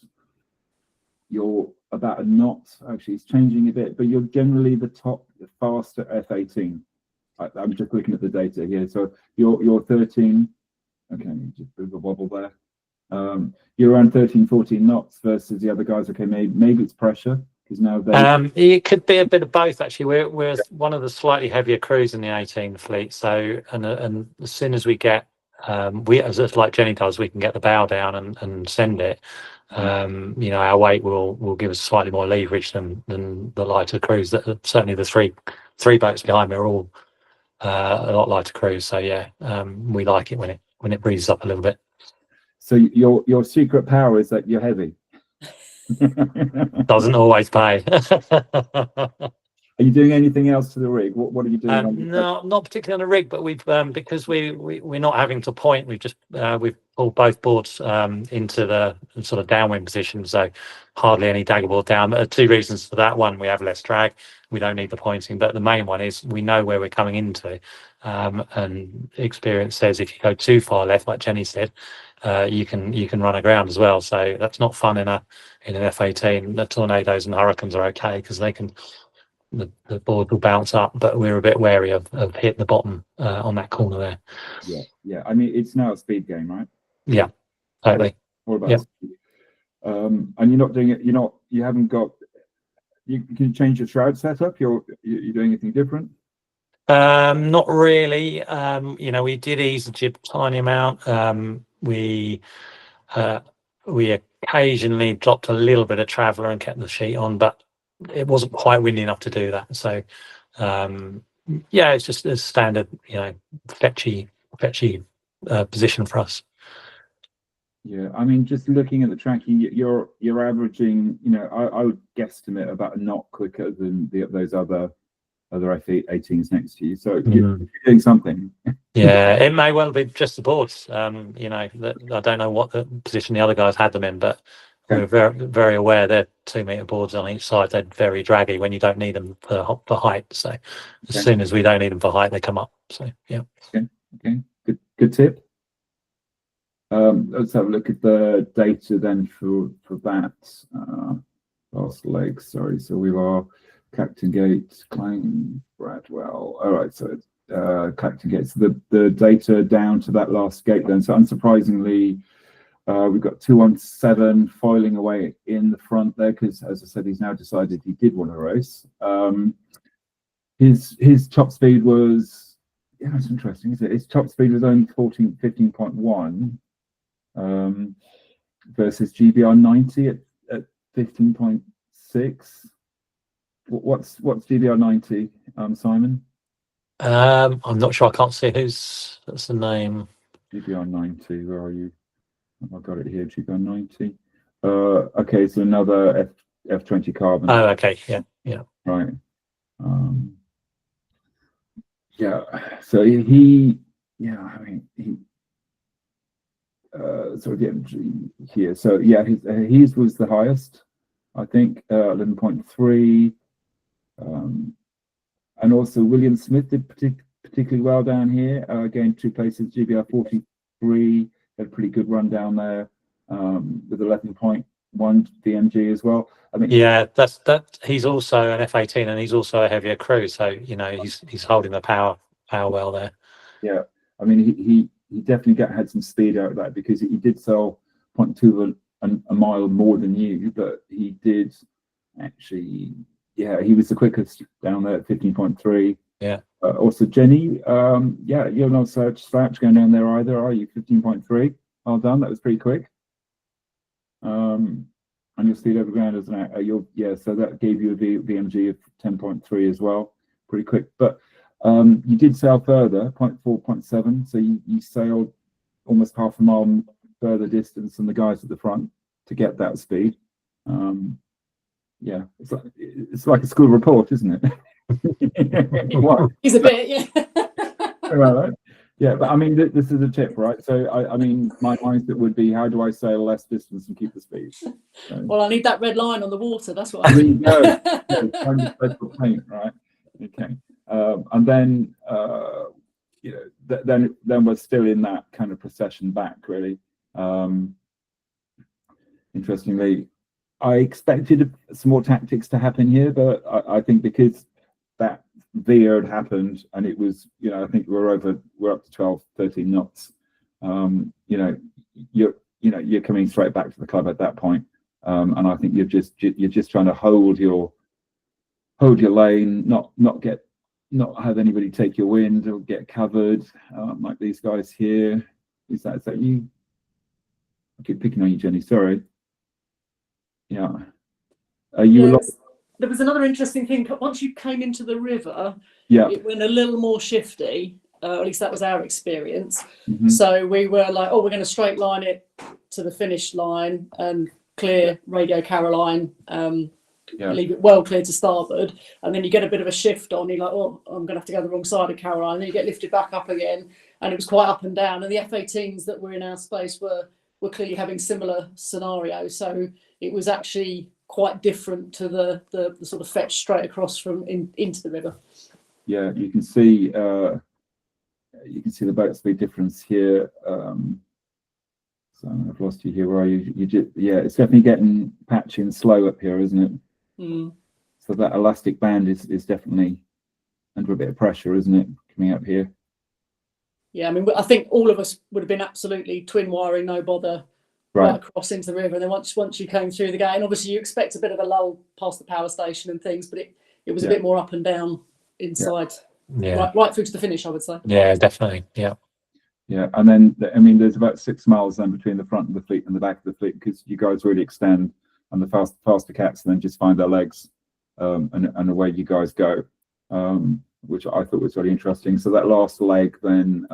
You're about a knot. Actually, it's changing a bit, but you're generally the faster F18. I'm just looking at the data here. So you're 13. Okay, just a bit of a wobble there. You're around 13, 14 knots versus the other guys. Okay, maybe it's pressure because now it could be a bit of both actually. We're one of the slightly heavier crews in the 18 fleet. So and as soon as we get as like Jenny does, we can get the bow down and send it. Our weight will give us slightly more leverage than the lighter crews. That certainly the three boats behind me are all a lot lighter crews. So we like it when it breezes up a little bit. So your secret power is that you're heavy. Doesn't always pay. Are you doing anything else to the rig? What are you doing? No, not particularly on the rig, but we've because we're not having to point. We've pulled both boards into the sort of downwind position, so hardly any daggerboard down. There are two reasons for that. One, we have less drag. We don't need the pointing, but the main one is we know where we're coming into, and experience says if you go too far left, like Jenny said, you can run aground as well. So that's not fun in an F18. The tornadoes and hurricanes are okay because they can. The board will bounce up, but we're a bit wary of hitting the bottom on that corner there. Yeah. I mean, it's now a speed game, right? Yeah, totally. What about speed? And you're not doing it. You haven't got. You can change your shroud setup. You're doing anything different? Not really. We did ease the jib a tiny amount. We occasionally dropped a little bit of traveller and kept the sheet on, but it wasn't quite windy enough to do that. So it's just a standard fetchy position for us. Yeah, I mean, just looking at the tracking, you're averaging, I would guesstimate about a knot quicker than those other F18s next to you. So you're doing something. Yeah, it may well be just the boards. I don't know what the position the other guys had them in, but we're very, very aware they're 2 metre boards on each side. They're very draggy when you don't need them for height. So as soon as we don't need them for height, they come up. So yeah. Okay. Good tip. Let's have a look at the data then for that last leg. Sorry. So we are Clacton Gate, Klein, Bradwell. All right. So Clacton Gate. So the data down to that last gate then. So unsurprisingly, we've got 217 foiling away in the front there because, as I said, he's now decided he did want to race. His top speed was, it's interesting, isn't it? His top speed was only 15.1 versus GBR 90 at 15.6. What's GBR 90, Simon? I'm not sure. I can't see that's the name. GBR 90. Where are you? I've got it here. GBR 90. Okay, so another F20 carbon. Oh, okay. Yeah. Right. So he sort of the entry here. So his was the highest, I think, 11.3. And also William Smith did particularly well down here. Gained 2 places, GBR 43, had a pretty good run down there with 11.1 VMG as well. I mean, yeah, that he's also an F18 and he's also a heavier crew, so you know he's holding the power well there. Yeah, I mean he definitely had some speed out of that, because he did sell 0.2 a mile more than you, but he did actually, yeah, he was the quickest down there at 15.3. Yeah. Also Jenny, yeah, you're not such slouch going down there either, are you? 15.3. Well done, that was pretty quick. And your speed over ground is yeah, so that gave you a VMG of 10.3 as well, pretty quick. But you did sail further, 0.4, 0.7, so you sailed almost half a mile further distance than the guys at the front to get that speed. Yeah, it's like a school report, isn't it? He's a bit, yeah. Right. Yeah, but I mean, this is a tip, right? So I mean, my mindset would be, how do I sail less distance and keep the speed? So, Well, I need that red line on the water. That's what I there you go. Yeah, find the special paint, right? Okay, and then you know, then we're still in that kind of procession back, really. Interestingly, I expected some more tactics to happen here, but I think because that veer had happened and it was, you know, I think we're up to 12, 13 knots. You know, you're coming straight back to the club at that point. And I think you're just trying to hold your lane, not have anybody take your wind or get covered, like these guys here. Is that you? I keep picking on you, Jenny, sorry. Yeah. There was another interesting thing. Once you came into the river, yeah, it went a little more shifty. At least that was our experience. Mm-hmm. So we were like, oh, we're going to straight line it to the finish line and clear Radio Caroline, leave it well clear to starboard. And then you get a bit of a shift on. You're like, oh, I'm going to have to go the wrong side of Caroline. And then you get lifted back up again. And it was quite up and down. And the F-18s that were in our space were clearly having similar scenarios. So it was actually quite different to the sort of fetch straight across from into the river. Yeah, you can see the boat speed difference here. So I've lost you here. Where are you? Yeah, it's definitely getting patchy and slow up here, isn't it? Mm. So that elastic band is definitely under a bit of pressure, isn't it, coming up here? Yeah, I mean, I think all of us would have been absolutely twin wiring, no bother, right across into the river. And then once you came through the gate, and obviously you expect a bit of a lull past the power station and things, but it was a bit more up and down inside. Yeah. Right through to the finish, I would say. Yeah, definitely. Yeah. Yeah, and then I mean, there's about 6 miles then between the front of the fleet and the back of the fleet, because you guys really extend, and the faster cats then just find their legs, and away you guys go, which I thought was really interesting. So that last leg then,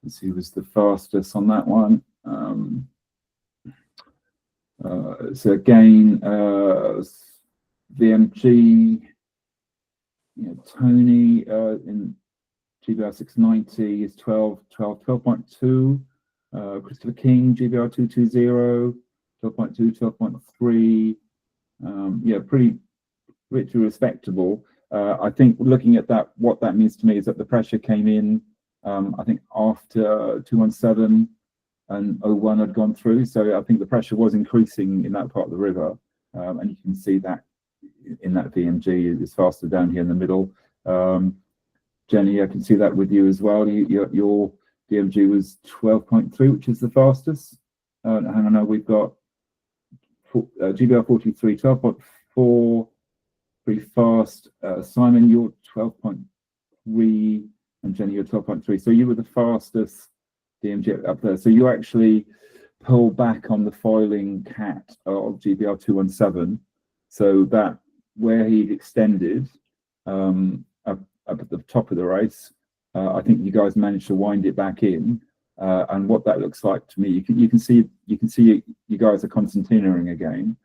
let's see who was the fastest on that one. So again, VMG, Tony in GBR 690 is 12.2. Christopher King, GBR 220, 12.2, 12.3. Yeah, pretty respectable. I think looking at that, what that means to me is that the pressure came in, I think after 217 and 01 had gone through. So I think the pressure was increasing in that part of the river. And you can see that in that VMG is faster down here in the middle. Jenny, I can see that with you as well. Your VMG was 12.3, which is the fastest. Hang on, now we've got GBR 43, 12.4, pretty fast. Simon, you're 12.3, and Jenny, you're 12.3. So you were the fastest VMG up there. So you actually pull back on the foiling cat of GBR 217. So that where he'd extended up at the top of the race, I think you guys managed to wind it back in, and what that looks like to me, you can see you guys are concertinaing again.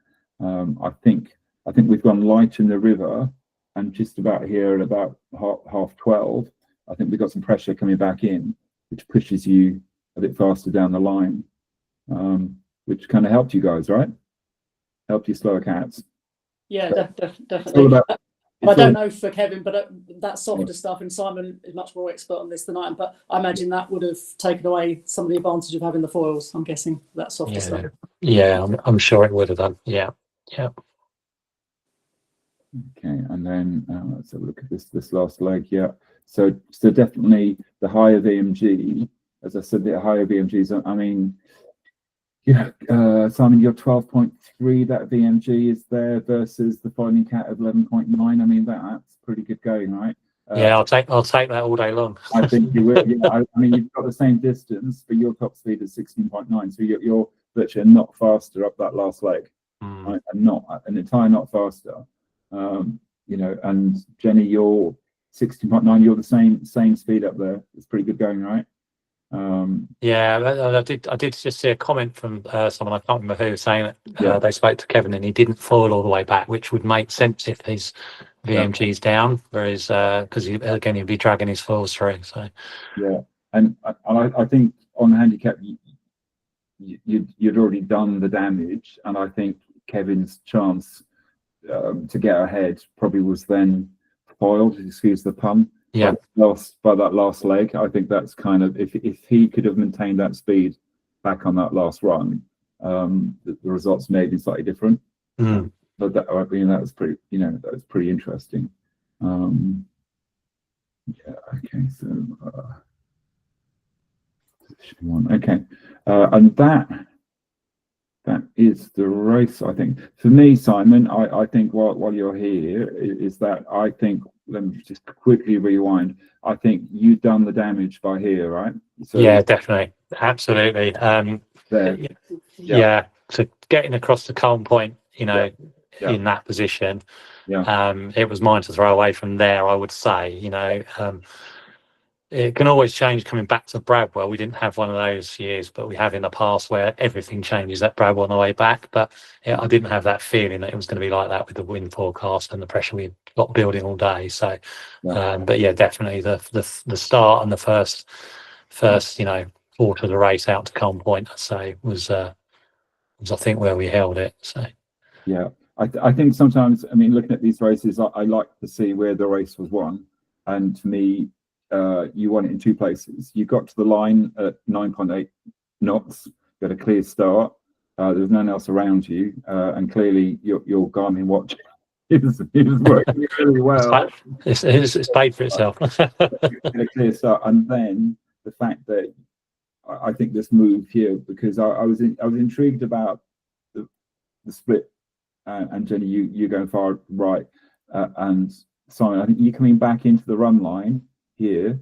I think we've gone light in the river, and just about here at about half 12, I think we've got some pressure coming back in, which pushes you a bit faster down the line, which kind of helped you guys, right? Helped you slower cats. Yeah, definitely. I don't know for Kevin, but that softer stuff, and Simon is much more expert on this than I am, but I imagine that would have taken away some of the advantage of having the foils. I'm guessing that softer stuff. Yeah, I'm sure it would have done. Yeah. Okay, and then let's have a look at this last leg. Yeah, so definitely the higher VMG. As I said, the higher VMGs. I mean, yeah, Simon, you're 12.3. That VMG is there versus the fighting cat of 11.9. I mean, that's pretty good going, right? Yeah, I'll take that all day long. I think you will. Yeah, I mean, you've got the same distance, but your top speed is 16.9, so you're virtually a knot faster up that last leg, right? And not an entire knot faster. You know, and Jenny, you're 16.9. You're the same speed up there. It's pretty good going, right? Yeah, I did just see a comment from someone, I can't remember who, saying that they spoke to Kevin and he didn't foil all the way back, which would make sense if his VMG's down, whereas because he'd be dragging his foils through. So yeah, and I think on handicap you'd already done the damage, and I think Kevin's chance to get ahead probably was then foiled, excuse the pun. Yeah, by that last leg. I think that's kind of, if he could have maintained that speed back on that last run, the results may have been slightly different. But that, I mean, that was pretty, that was pretty interesting. Yeah. Okay. So position one. Okay, and that is the race. I think for me, Simon, I think while you're here is that I think, let me just quickly rewind. I think you've done the damage by here, right? So yeah, definitely, absolutely. there. Yeah. So getting across the Colne Point, in that position, it was mine to throw away from there. I would say, it can always change coming back to Bradwell. We didn't have one of those years, but we have in the past where everything changes at Bradwell on the way back. But I didn't have that feeling that it was going to be like that with the wind forecast and the pressure we got building all day. So, but yeah, definitely the start and the first quarter of the race out to Colne Point, I'd say was I think where we held it. So yeah, I think sometimes, I mean, looking at these races, I like to see where the race was won, and to me, you won it in two places. You got to the line at 9.8 knots, got a clear start. There was no one else around you, and clearly your Garmin watch is working really well. It's paid for itself. A clear start, and then the fact that I think this move here, because I was intrigued about the split, and Jenny, you going far right, and Simon, I think you coming back into the run line here.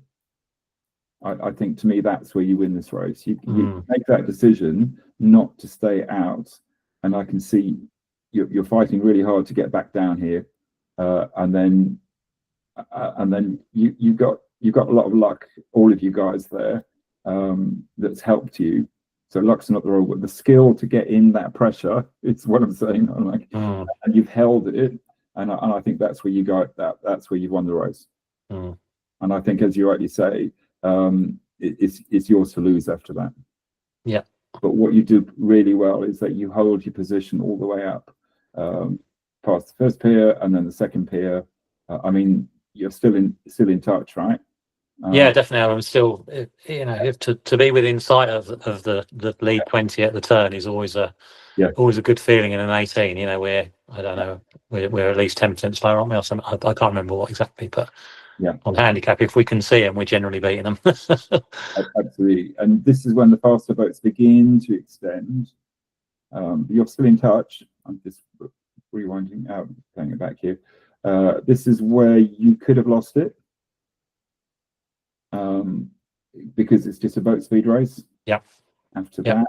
I think to me that's where you win this race. You make that decision not to stay out, and I can see you're fighting really hard to get back down here, and then you've got a lot of luck, all of you guys there, that's helped you. So luck's not the wrong word. The skill to get in that pressure, it's what I'm saying. I'm like, and you've held it, and I think that's where you got that. That's where you've won the race. And I think, as you rightly say, it's yours to lose after that. Yeah. But what you do really well is that you hold your position all the way up, past the first pier and then the second pier. I mean, you're still in touch, right? Yeah, definitely. I'm still, to be within sight of the lead 20 at the turn is always a good feeling in an 18. We're at least 10% slower, aren't we? Or something. I can't remember what exactly, but on handicap, if we can see them, we're generally beating them. Absolutely. And this is when the faster boats begin to extend. You're still in touch. I'm just rewinding out, playing it back here. This is where you could have lost it, because it's just a boat speed race. After that,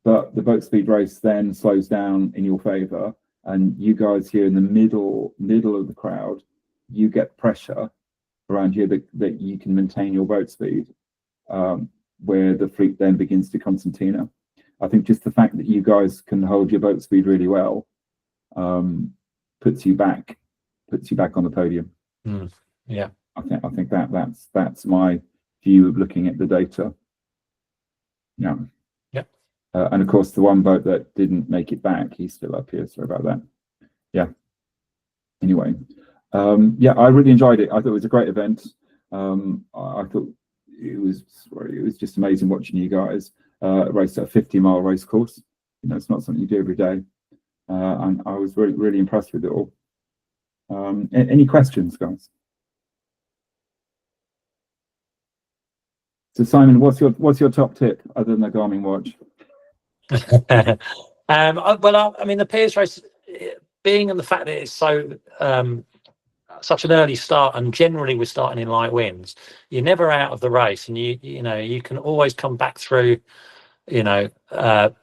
but the boat speed race then slows down in your favor, and you guys here in the middle of the crowd, you get pressure around here that you can maintain your boat speed, where the fleet then begins to concertina. I think just the fact that you guys can hold your boat speed really well, puts you back on the podium. I think that's my view of looking at the data. And of course, the one boat that didn't make it back, he's still up here. Sorry about that. anyway, yeah, I really enjoyed it. I thought it was a great event. I thought it was just amazing watching you guys race at a 50-mile race course. You know, it's not something you do every day, and I was really impressed with it all. Any questions, guys? So Simon, what's your top tip other than the Garmin watch? Well, I mean, the Piers race, being in the fact that it's so such an early start, and generally we're starting in light winds, you're never out of the race, and you know you can always come back through. You know,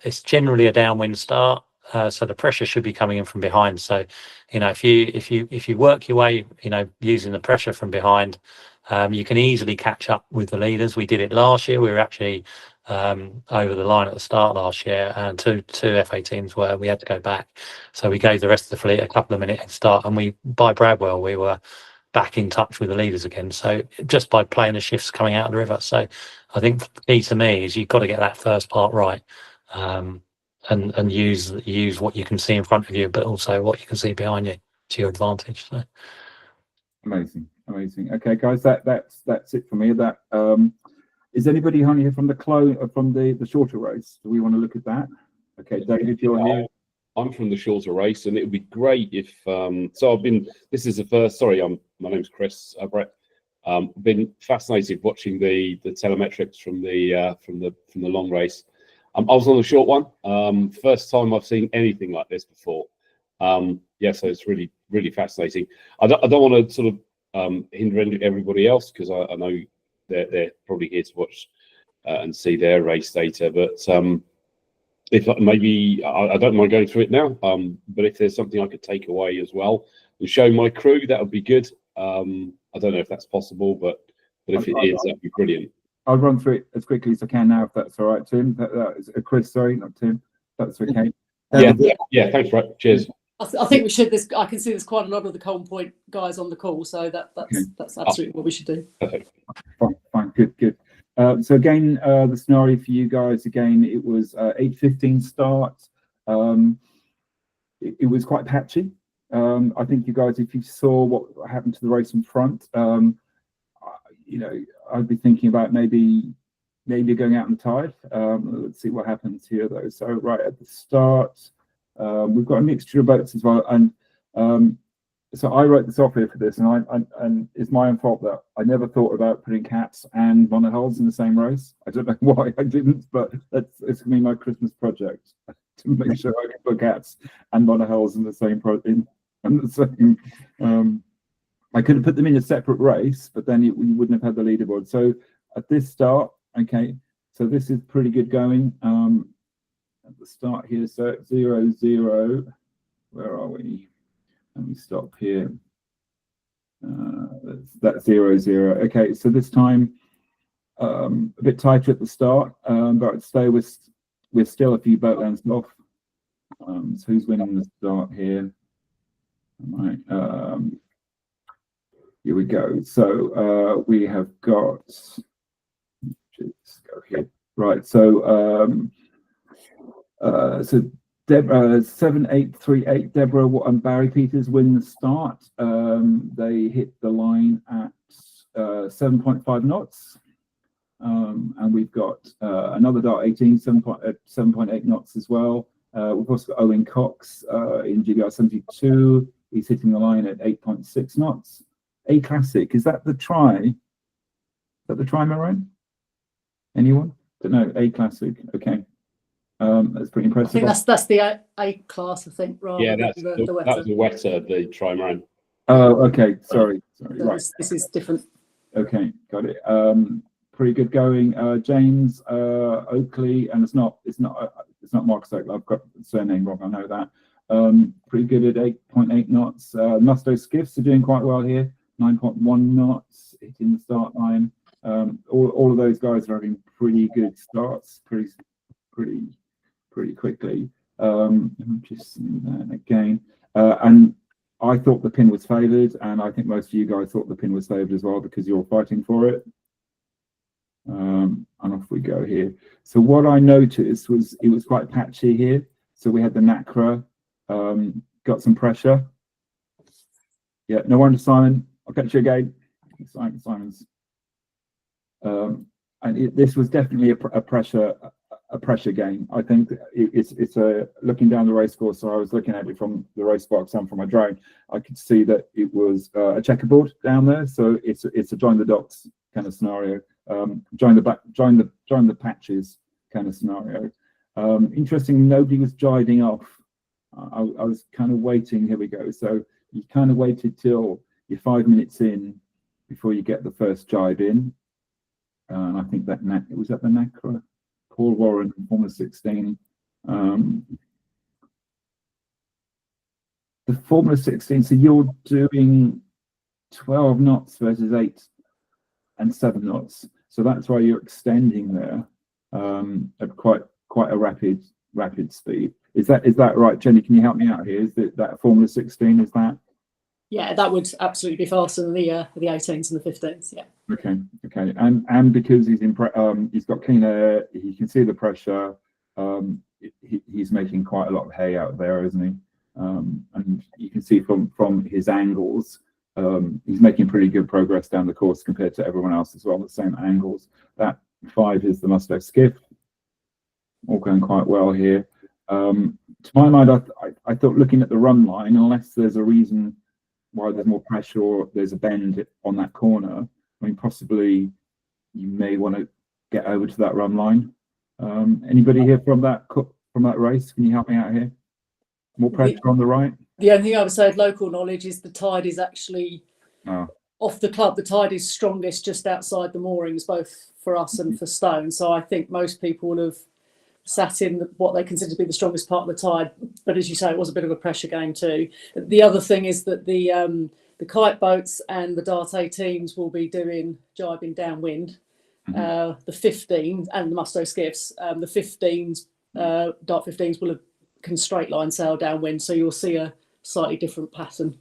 it's generally a downwind start, so the pressure should be coming in from behind. So, you know, if you work your way, you know, using the pressure from behind, you can easily catch up with the leaders. We did it last year. We were actually over the line at the start last year, and two FA teams where we had to go back. So we gave the rest of the fleet a couple of minute head start, and by Bradwell we were back in touch with the leaders again. So just by playing the shifts coming out of the river. So I think the key to me is you've got to get that first part right, and use what you can see in front of you, but also what you can see behind you to your advantage. So. Amazing. Okay, guys, that's it for me. That is anybody on here from the shorter race? Do we want to look at that? Okay, David, you're here. I'm from the shorter race, and it would be great if so I've been, this is the first, sorry, my name's Chris, Brett. Been fascinated watching the telemetrics from the long race. I was on the short one, first time I've seen anything like this before. Yeah, so it's really fascinating. I don't want to sort of hinder everybody else, because I know they're probably here to watch and see their race data, but if maybe I don't mind going through it now, but if there's something I could take away as well and show my crew, that would be good. I don't know if that's possible, but if it is, that'd be brilliant. I'll run through it as quickly as I can now, if that's all right, Tim. That is Chris, sorry, not Tim. That's okay. Yeah. Thanks, Brett. Cheers. I think we should. I can see there's quite a lot of the Colne Point guys on the call, so that's absolutely what we should do. Perfect. Fine, good. So again, the scenario for you guys, again, it was 8:15 start. It was quite patchy. I think you guys, if you saw what happened to the race in front, you know, I'd be thinking about maybe going out on the tide. Let's see what happens here, though. So right at the start, we've got a mixture of boats as well, and so I wrote this off here for this, and it's my own fault that I never thought about putting cats and monohulls in the same race. I don't know why I didn't, but it's going to be my Christmas project to make sure I can put cats and monohulls in the same I could have put them in a separate race, but then we wouldn't have had the leaderboard. So at this start, okay, so this is pretty good going. At the start here, so 0-0. Where are we? Let me stop here. That's 0-0. Okay, so this time a bit tighter at the start, but I'd say we're still a few boat lengths off. So who's winning the start here? All right. Here we go. So we have got. Let's go here. Right. So so. 7838 Deborah and Barry Peters win the start. They hit the line at 7.5 knots, and we've got another Dart 18 7.8 knots as well. We've also got Owen Cox in GBR 72. He's hitting the line at 8.6 knots. A Classic, is that the try? Is that the try, Marone? Anyone? Don't know. A Classic. Okay. That's pretty impressive. I think that's the A class, I think, rather Yeah, than that's the wetter. that was the wetter, the trimaran. Oh, okay. Sorry. Right. This is different. Okay, got it. Pretty good going. James Oakley, and it's not Marcus Oakley. I've got the surname wrong. I know that. Pretty good at 8.8 knots. Musto Skiffs are doing quite well here. 9.1 knots, hitting the start line. All of those guys are having pretty good starts. Pretty quickly. Just seeing that again. And I thought the pin was favoured, and I think most of you guys thought the pin was favoured as well, because you're fighting for it. And off we go here. So what I noticed was it was quite patchy here. So we had the Nacra, got some pressure. Yeah, no wonder, Simon. I'll catch you again. Simon's. This was definitely a pressure game. I think it's a looking down the race course. So I was looking at it from the race box and from my drone. I could see that it was a checkerboard down there. So it's a join the dots kind of scenario. Join the patches kind of scenario. Interesting. Nobody was jiving off. I was kind of waiting. Here we go. So you kind of waited till you're 5 minutes in before you get the first jive in. And I think that it was at the NACRA, Paul Warren, Formula 16. The Formula 16, so you're doing 12 knots versus 8 and 7 knots. So that's why you're extending there at quite a rapid speed. Is that right, Jenny? Can you help me out here? Is that Formula 16? Is that? Yeah, that would absolutely be faster than the 18s and the 15s. Yeah. Okay. And because he's got clean air, he can see the pressure. He's making quite a lot of hay out there, isn't he? And you can see from his angles, he's making pretty good progress down the course compared to everyone else as well. The same angles. That 5 is the Musto Skiff. All going quite well here. To my mind, I thought looking at the run line, unless there's a reason why there's more pressure or there's a bend on that corner, I mean, possibly you may want to get over to that run line. Anybody here from that race? Can you help me out here? More pressure on the right? The only thing I would say of local knowledge is the tide is actually off the club. The tide is strongest just outside the moorings, both for us and for Stone. So I think most people will have sat in what they consider to be the strongest part of the tide. But as you say, it was a bit of a pressure game too. The other thing is that the kite boats and the Dart 18s will be doing jibing downwind. The 15 and the Musto skiffs, the 15s, Dart 15s can straight line sail downwind, so you'll see a slightly different pattern.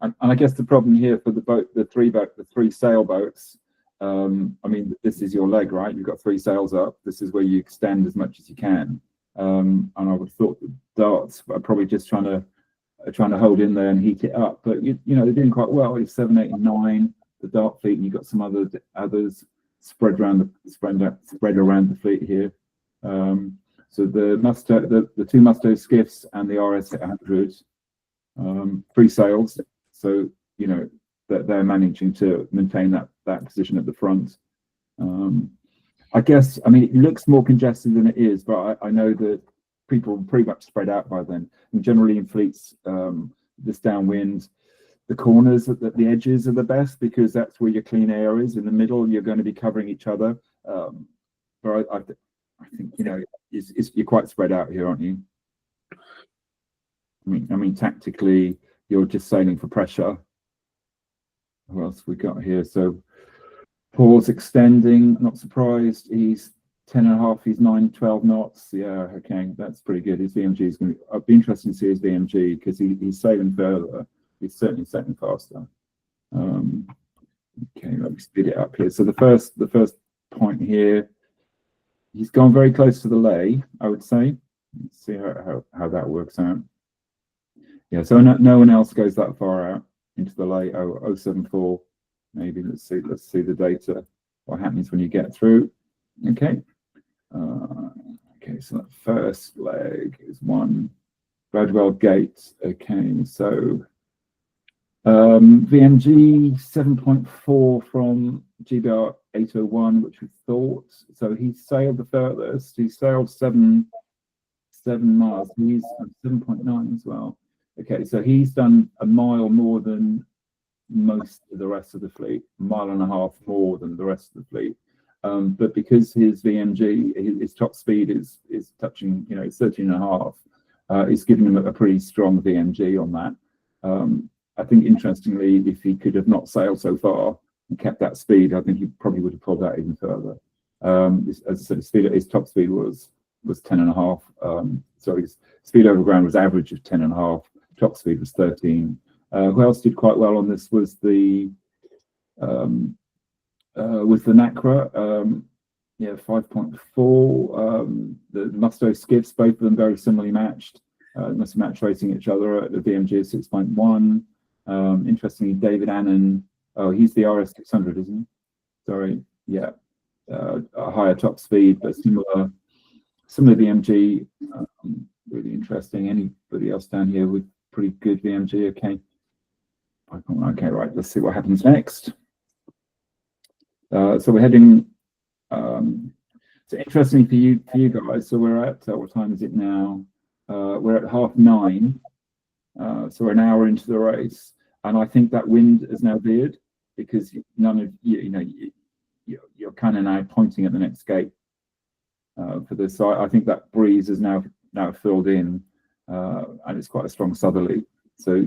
And I guess the problem here for the three sailboats, I mean, this is your leg, right? You've got 3 sails up. This is where you extend as much as you can. And I would have thought the darts are probably just trying to hold in there and heat it up. But you know, they're doing quite well. It's 7, 8, and 9. The dart fleet, and you've got some others spread around the fleet here. So the 2 Musto skiffs and the RS 800, 3 sails. So you know that they're managing to maintain that position at the front. I guess, I mean, it looks more congested than it is, but I know that people are pretty much spread out by then. And generally in fleets, this downwind, the corners at the edges are the best because that's where your clean air is. In the middle, you're going to be covering each other. But I think, you know, you're quite spread out here, aren't you? I mean, tactically, you're just sailing for pressure. What else we got here? So Paul's extending, not surprised. He's 10.5, he's 9, 12 knots. Yeah, okay, that's pretty good. His VMG is going to be, I'd be interested to see his VMG because he's sailing further. He's certainly sailing faster. Okay, let me speed it up here. So the first point here, he's gone very close to the lay, I would say. Let's see how that works out. Yeah, so no one else goes that far out into the lay. 074. Maybe let's see the data. What happens when you get through? Okay. Okay, so that first leg is 1 Bradwell Gate. Okay, so VMG 7.4 from GBR 801, which we thought. So he sailed the furthest. He sailed 7 miles. He's 7.9 as well. Okay, so he's done a mile more than most of the rest of the fleet, 1.5 miles more than the rest of the fleet. But because his VMG, his top speed is touching, you know, it's 13.5, it's giving him a pretty strong VMG on that. I think interestingly, if he could have not sailed so far and kept that speed, I think he probably would have pulled that even further. As I said, his top speed was 10.5. So his speed over ground was average of 10.5. Top speed was 13. Who else did quite well on this was the NACRA, 5.4. The Musto skiffs, both of them very similarly matched. Must match racing each other at the VMG 6.1. Interestingly, David Annan, oh, he's the RS600, isn't he? Sorry, yeah, a higher top speed, but similar VMG. Really interesting. Anybody else down here with pretty good VMG? Okay. Okay, right. Let's see what happens next. So we're heading. So interesting for you guys. So we're at what time is it now? We're at 9:30. So we're an hour into the race, and I think that wind has now veered because none of you're kind of now pointing at the next gate for this. So I think that breeze is now filled in, and it's quite a strong southerly. So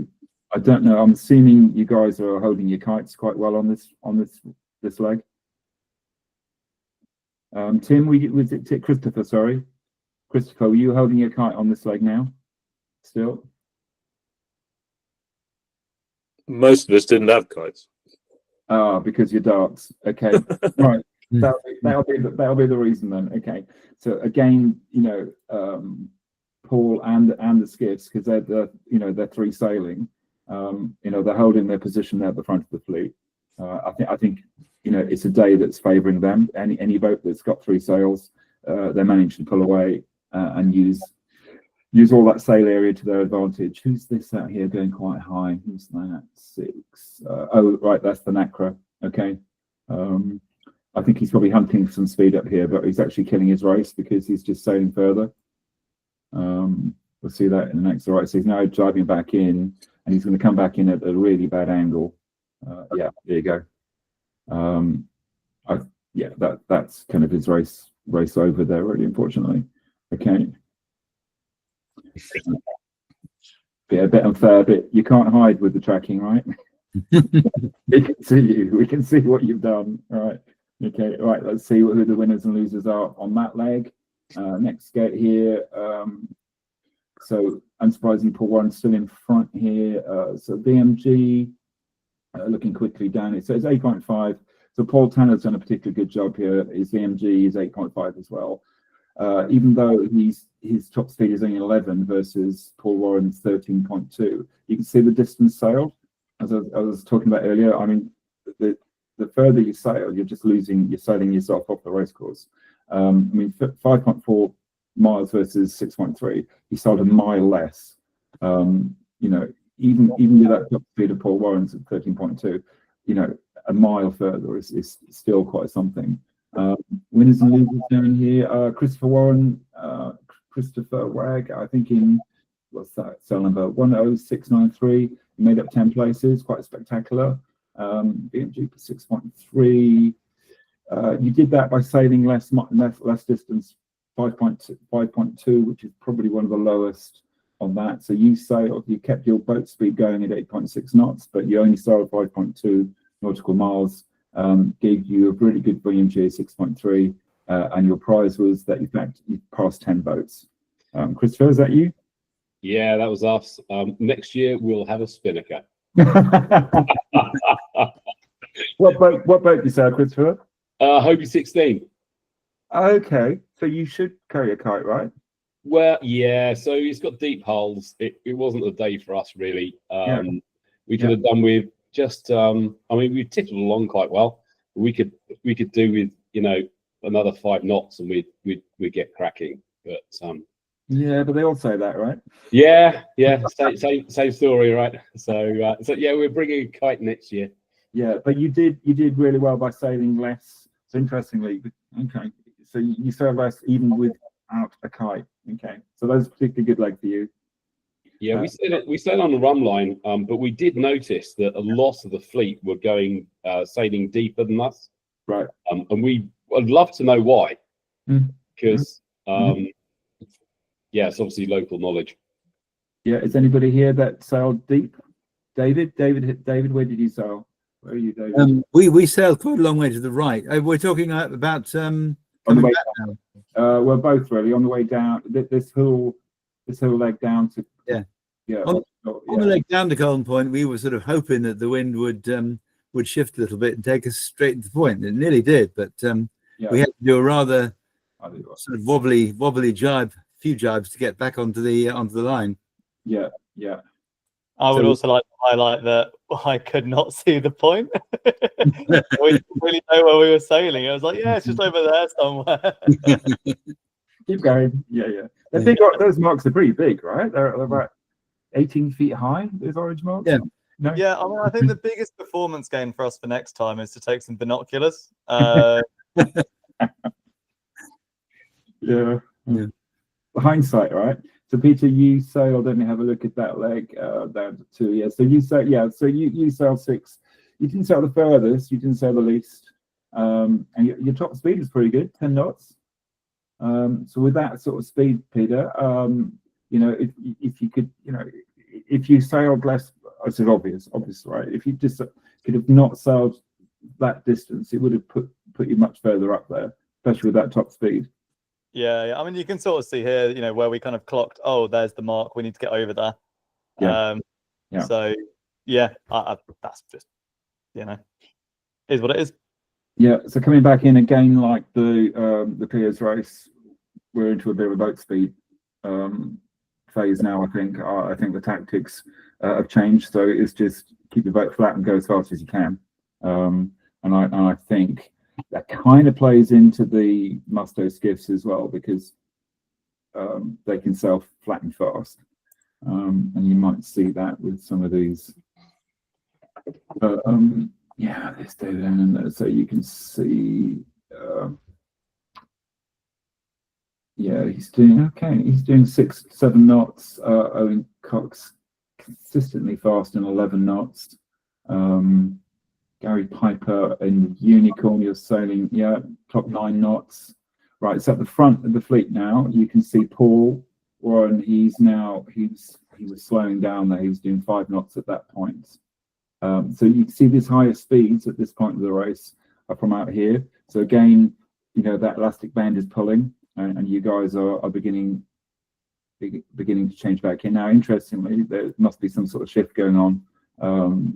I don't know. I'm assuming you guys are holding your kites quite well on this leg. Tim, was it Christopher? Sorry, Christopher, were you holding your kite on this leg now? Still? Most of us didn't have kites. Ah, because you're darts. Okay, right. That'll be the reason then. Okay. So again, Paul and the skiffs, because they're three sailing. They're holding their position there at the front of the fleet. I think it's a day that's favouring them. Any boat that's got three sails, they manage to pull away and use all that sail area to their advantage. Who's this out here going quite high? Who's that? 6. Oh, right, that's the Nacra. Okay. I think he's probably hunting for some speed up here, but he's actually killing his race because he's just sailing further. We'll see that in the next. All right, so he's now driving back in, and he's going to come back in at a really bad angle. Yeah, there you go. That's kind of his race over there, really, unfortunately. Okay. Yeah, a bit unfair, but you can't hide with the tracking, right? We can see you. We can see what you've done. All right. Okay. All right. Let's see who the winners and losers are on that leg. Next gate here. So unsurprisingly, Paul Warren's still in front here. So BMG, looking quickly down, it says 8.5. So Paul Tanner's done a particularly good job here. His VMG is 8.5 as well. Even though his top speed is only 11 versus Paul Warren's 13.2, you can see the distance sailed. As I was talking about earlier, I mean, the further you sail, you're sailing yourself off the race course. I mean, 5.4 miles versus 6.3, he sailed a mile less. Even with that top speed of Paul Warren's at 13.2, a mile further is still quite something. Winners and losers down here. Christopher Warren, Christopher Wag, I think in, what's that, cell number 10693, he made up 10 places, quite spectacular. BMG for 6.3. You did that by sailing less distance, 5.2, which is probably one of the lowest on that. So you kept your boat speed going at 8.6 knots, but you only sailed 5.2 nautical miles. Gave you a really good VMG of 6.3, and your prize was that in fact you passed 10 boats. Christopher, is that you? Yeah, that was us. Next year we'll have a spinnaker. What boat did you sail, Christopher? Hobie 16. Okay, so you should carry a kite, right? Well, yeah. So it's got deep hulls. It wasn't a day for us really. We could have done with just. I mean, we ticked along quite well. We could do with another 5 knots and we'd get cracking. But yeah, but they all say that, right? Yeah. Same story, right? So yeah, we're bringing a kite next year. Yeah, but you did really well by sailing less. So interestingly, okay, so you sailed less even without a kite. Okay, so that was a particularly good leg for you. Yeah, we sailed on the run line, but we did notice that a lot of the fleet were going sailing deeper than us. Right. And I'd love to know why, because yeah, it's obviously local knowledge. Yeah, is anybody here that sailed deep? David, where did you sail? Where are you, David? We sailed quite a long way to the right. We're talking about On the way down. We're both really on the way down. This whole leg down to on the leg down to Colne Point. We were sort of hoping that the wind would shift a little bit and take us straight to the point. It nearly did, but we had to do a rather sort of wobbly jibe, few jibes to get back onto the line. Yeah. I would So- also like to highlight that I could not see the point. We didn't really know where we were sailing. I was like, yeah, it's just over there somewhere. Keep going. Yeah, yeah. They're big. Those marks are pretty big, right? They're about 18 feet high. Those orange marks. Yeah. No? Yeah, I mean, I think the biggest performance gain for us for next time is to take some binoculars. Yeah. Yeah. Hindsight, right? So Peter, you sailed. Let me have a look at that leg down to 2. Yeah. So you sailed. Yeah. So you sailed 6. You didn't sail the furthest. You didn't sail the least. And your top speed is pretty good, 10 knots. So with that sort of speed, Peter, you know, if you could, you know, if you sailed less, it's obvious, right? If you just could have not sailed that distance, it would have put you much further up there, especially with that top speed. Yeah. I mean, you can sort of see here, you know, where we kind of clocked. Oh, there's the mark. We need to get over there. Yeah. So yeah, that's just, you know, is what it is. Yeah. So coming back in again, like the Piers race, we're into a bit of a boat speed phase now. I think the tactics have changed, so it's just keep your boat flat and go as fast as you can. And I think that kind of plays into the Musto skiffs as well, because they can sail flat and fast, and you might see that with some of these. Yeah, let's do that, so you can see. Yeah, he's doing okay. He's doing 6-7 knots. Owen Cox consistently fast in 11 knots. Gary Piper and Unicorn, you're sailing, yeah, top 9 knots. Right, so at the front of the fleet now, you can see Paul Warren. He was slowing down there. He was doing 5 knots at that point. So you can see these higher speeds at this point of the race are from out here. So again, you know, that elastic band is pulling, and you guys are beginning to change back in. Now, interestingly, there must be some sort of shift going on,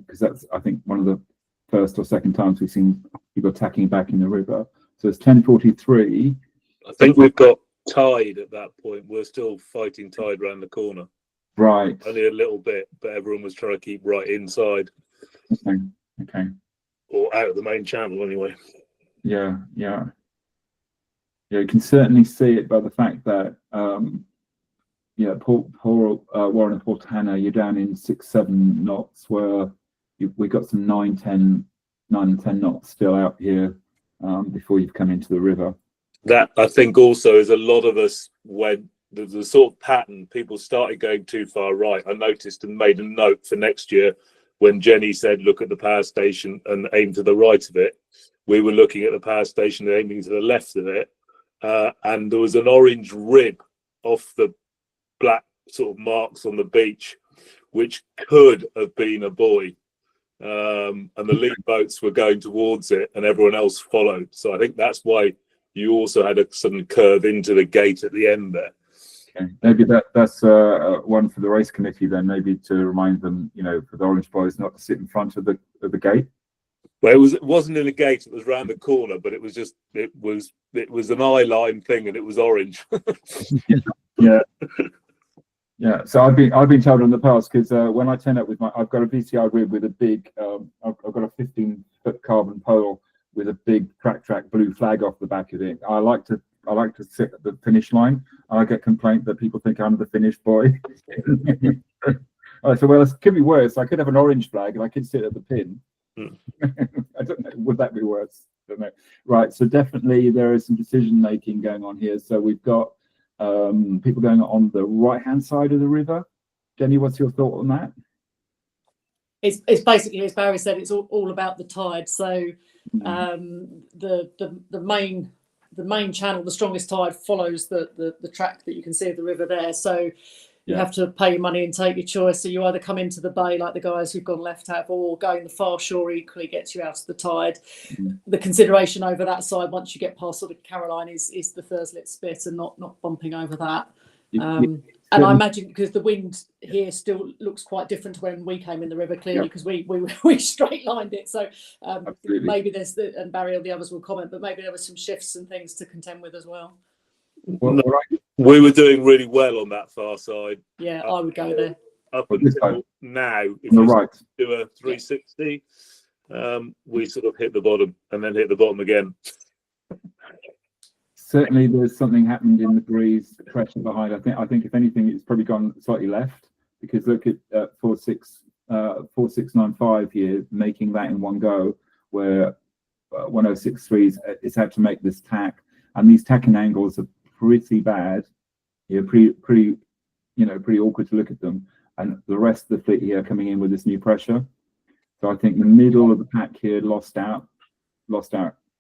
because that's, I think, one of the first or second times we've seen people tacking back in the river. So it's 10:43. I think we've got tide at that point. We're still fighting tide around the corner. Right. Only a little bit, but everyone was trying to keep right inside. Okay. Or out of the main channel anyway. Yeah. You can certainly see it by the fact that Paul Warren and Port Hannah, you're down in 6-7 knots, where we got some 9 and 10 knots still out here before you've come into the river. That, I think, also is a lot of us, when the sort of pattern, people started going too far right. I noticed and made a note for next year when Jenny said, look at the power station and aim to the right of it. We were looking at the power station and aiming to the left of it. And there was an orange rib off the black sort of marks on the beach, which could have been a buoy. And the lead boats were going towards it and everyone else followed. So I think that's why you also had a sudden curve into the gate at the end there. Okay. Maybe that's one for the race committee then, maybe to remind them, you know, for the orange boys not to sit in front of the gate. Well, it wasn't in a gate, it was round the corner, but it was an eye line thing and it was orange. Yeah. So I've been told in the past, because when I turn up with I've got a VCI rib with a big I've got a 15-foot carbon pole with a big TracTrac blue flag off the back of it. I like to sit at the finish line. I get complaint that people think I'm the finish boy. I said, well, it could be worse. I could have an orange flag and I could sit at the pin. I don't know. Would that be worse? I don't know. Right. So definitely there is some decision making going on here. So we've got people going on the right-hand side of the river. Jenny, what's your thought on that? It's basically, as Barry said, it's all about the tide. So the main channel, the strongest tide, follows the track that you can see of the river there. So you have to pay your money and take your choice. So you either come into the bay like the guys who've gone left have, or going the far shore equally gets you out of the tide. The consideration over that side, once you get past sort of Caroline, is the Thurslit spit and not bumping over that. And I imagine, because the wind here still looks quite different to when we came in the river, clearly, because we straight lined it. So maybe there's and Barry or the others will comment, but maybe there were some shifts and things to contend with as well. We were doing really well on that far side. Yeah, I would go there. up Well, this until now, if On the we right. do a 360, we sort of hit the bottom and then hit the bottom again. Certainly, there's something happened in the breeze, pressure behind. I think if anything, it's probably gone slightly left, because look at 4695 here, making that in one go, where 1063's it's had to make this tack, and these tacking angles are pretty bad. Yeah, pretty awkward to look at them, and the rest of the fleet here coming in with this new pressure. So I think the middle of the pack here lost out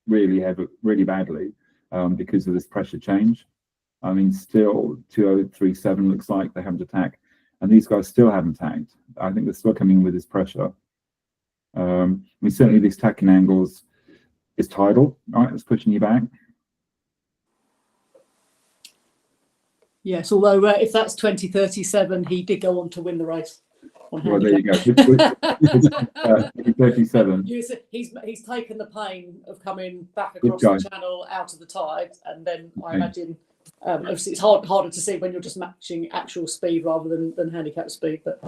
really badly. Because of this pressure change. I mean, still 2037 looks like they haven't attacked, and these guys still haven't tagged. I think they're still coming with this pressure. I mean, certainly these tacking angles is tidal, right? It's pushing you back. Yes, although if that's 2037, he did go on to win the race. Well, there you go. 37. He's taken the pain of coming back across the channel out of the tide, and then I imagine obviously it's harder to see when you're just matching actual speed rather than handicap speed. But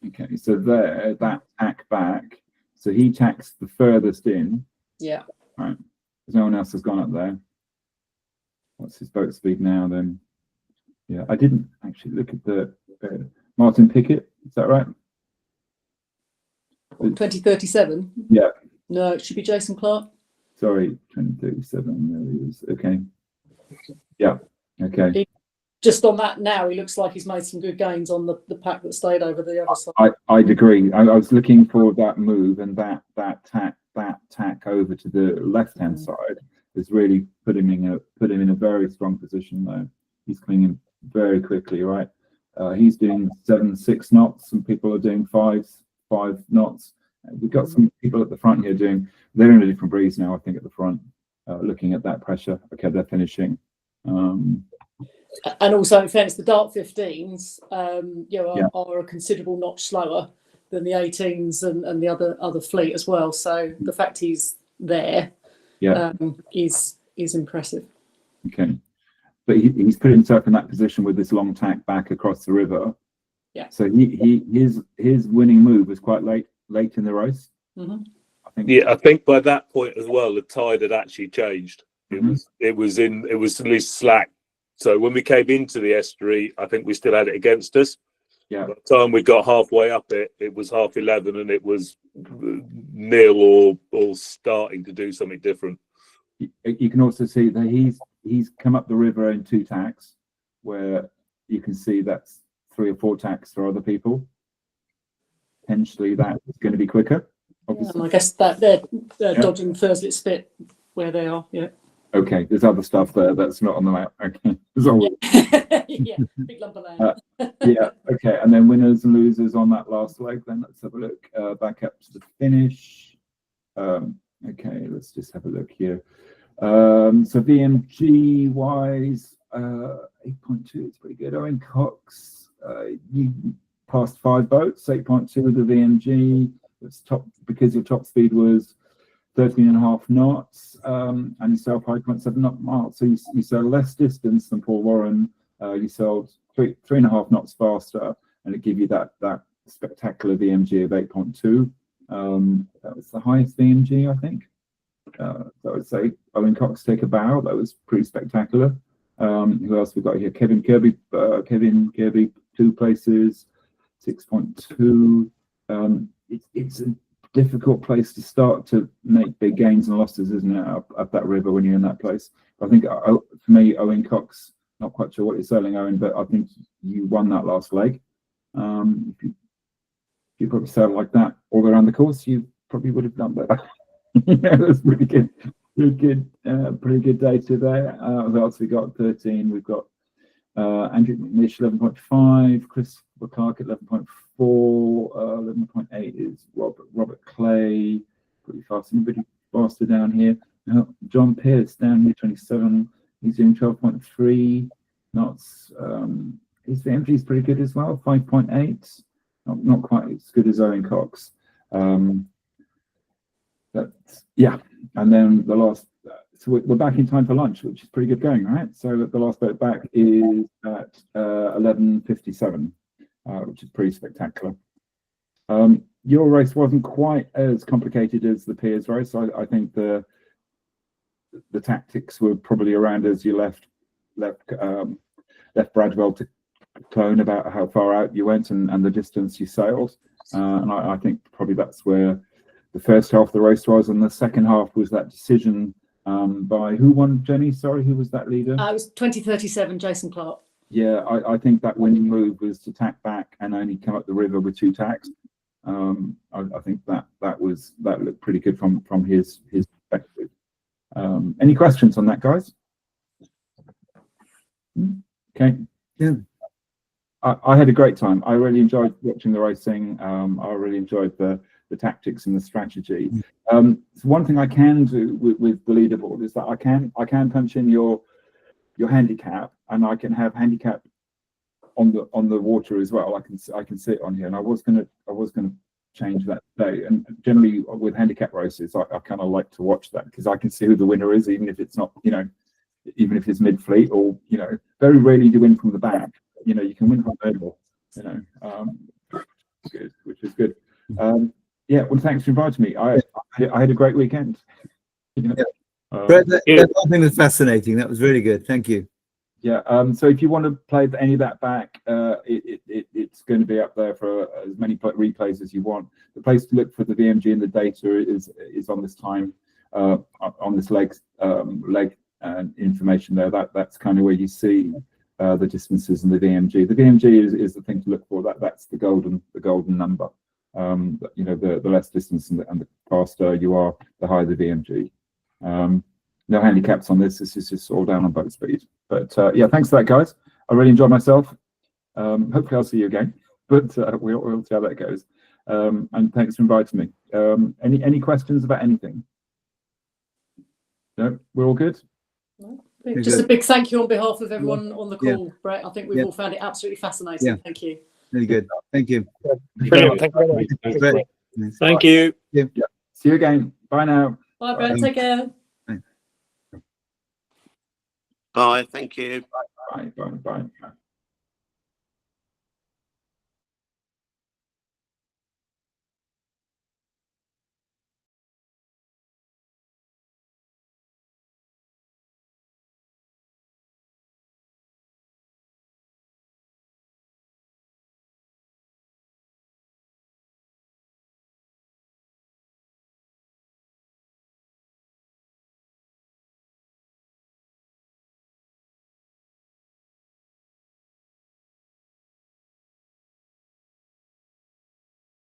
okay, so there, that tack back. So he tacks the furthest in. Yeah. Right. Because no one else has gone up there. What's his boat speed now then? Yeah, I didn't actually look at the Martin Pickett. Is that right? 2037? Yeah. No, it should be Jason Clark. Sorry, 2037. There he is. Okay. Yeah. Okay. Just on that now, he looks like he's made some good gains on the pack that stayed over the other side. I'd agree. I was looking for that move, and that tack over to the left-hand side has really put him in a very strong position though. He's coming in very quickly, right? He's doing 7-6 knots, and people are doing 5 knots. We've got some people at the front here they're in a different breeze now, I think, at the front, looking at that pressure. Okay, they're finishing. And also, in fairness, the Dart 15s are a considerable notch slower than the 18s and the other fleet as well. So the fact he's there is impressive. Okay. But he's put himself in that position with this long tack back across the river. Yeah. So his winning move was quite late in the race. Mm-hmm. I think by that point as well, the tide had actually changed. It was at least slack. So when we came into the estuary, I think we still had it against us. Yeah. By the time we got halfway up it was 11:30, and it was nil or starting to do something different. You can also see that he's come up the river in 2 tacks, where you can see that's 3 or 4 tacks for other people. Potentially that is going to be quicker. And I guess that they're dodging Thursday Spit where they are. Yeah. Okay, there's other stuff there that's not on the map. Okay, yeah, big lump of land. Yeah. Okay, and then winners and losers on that last leg. Then let's have a look back up to the finish. Okay, let's just have a look here. So VMG wise, 8.2 is pretty good. Owen Cox, you passed 5 boats, 8.2 with the VMG. It's top because your top speed was 13.5 knots, and you sailed 5.7 knot miles. So you sailed less distance than Paul Warren. You sailed 3.5 knots faster, and it gave you that spectacular VMG of 8.2. That was the highest VMG, I think. So I would say Owen Cox take a bow. That was pretty spectacular. Who else we got here? Kevin Kirby, 2 places, 6.2. It's a difficult place to start to make big gains and losses, isn't it? Up that river when you're in that place. I think for me, Owen Cox, not quite sure what you're sailing, Owen, but I think you won that last leg. If you probably sailed like that all around the course, you probably would have done better. Yeah, it was pretty good. Pretty good day today. What else we got? 13. We've got Andrew McNish 11.5, Chris Clark at 11.4, 11.8 is Robert Clay, pretty fast. Anybody faster down here? John Pierce down here 27. He's doing 12.3 knots. His VMG is pretty good as well, 5.8. Not quite as good as Owen Cox. But yeah, and then the last, so we're back in time for lunch, which is pretty good going, right? So the last boat back is at 11:57. which is pretty spectacular. Your race wasn't quite as complicated as the Piers race. I think the tactics were probably around as you left Bradwell to Colne, about how far out you went and the distance you sailed. And I think probably that's where the first half of the race was, and the second half was that decision by who won, Jenny? Sorry, who was that leader? It was 2037, Jason Clark. Yeah, I think that winning move was to tack back and only come up the river with 2 tacks. I think that looked pretty good from his perspective. Any questions on that, guys? Okay. Yeah. I had a great time. I really enjoyed watching the racing. I really enjoyed the tactics and the strategy. So one thing I can do with the leaderboard is that I can punch in your handicap, and I can have handicap on the water as well. I can see it on here, and I was gonna change that today. And generally with handicap races, I kind of like to watch that because I can see who the winner is, even if it's not, even if it's mid-fleet, or very rarely do you win from the back. You can win from the middle. Good, which is good. Yeah, well, thanks for inviting me. I had a great weekend. Brett, that whole thing was fascinating. That was really good. Thank you. Yeah. So if you want to play any of that back, it's going to be up there for as many replays as you want. The place to look for the VMG and the data is on this time, on this leg information there. That's kind of where you see the distances and the VMG. The VMG is the thing to look for. That's the golden number. The less distance and the faster you are, the higher the VMG. No handicaps on this. This is just all down on boat speed. But yeah, thanks for that, guys. I really enjoyed myself. Hopefully I'll see you again, but we'll see how that goes. And thanks for inviting me. Any questions about anything? No, we're all good. No. Just a big thank you on behalf of everyone on the call, Brett. I think we've all found it absolutely fascinating. Yeah. Thank you. Really good. Thank you. Brilliant. Thank you very much. Thank you. Yeah. See you again. Bye now. Bye, Brett. Take care. Bye. Thank you. Bye.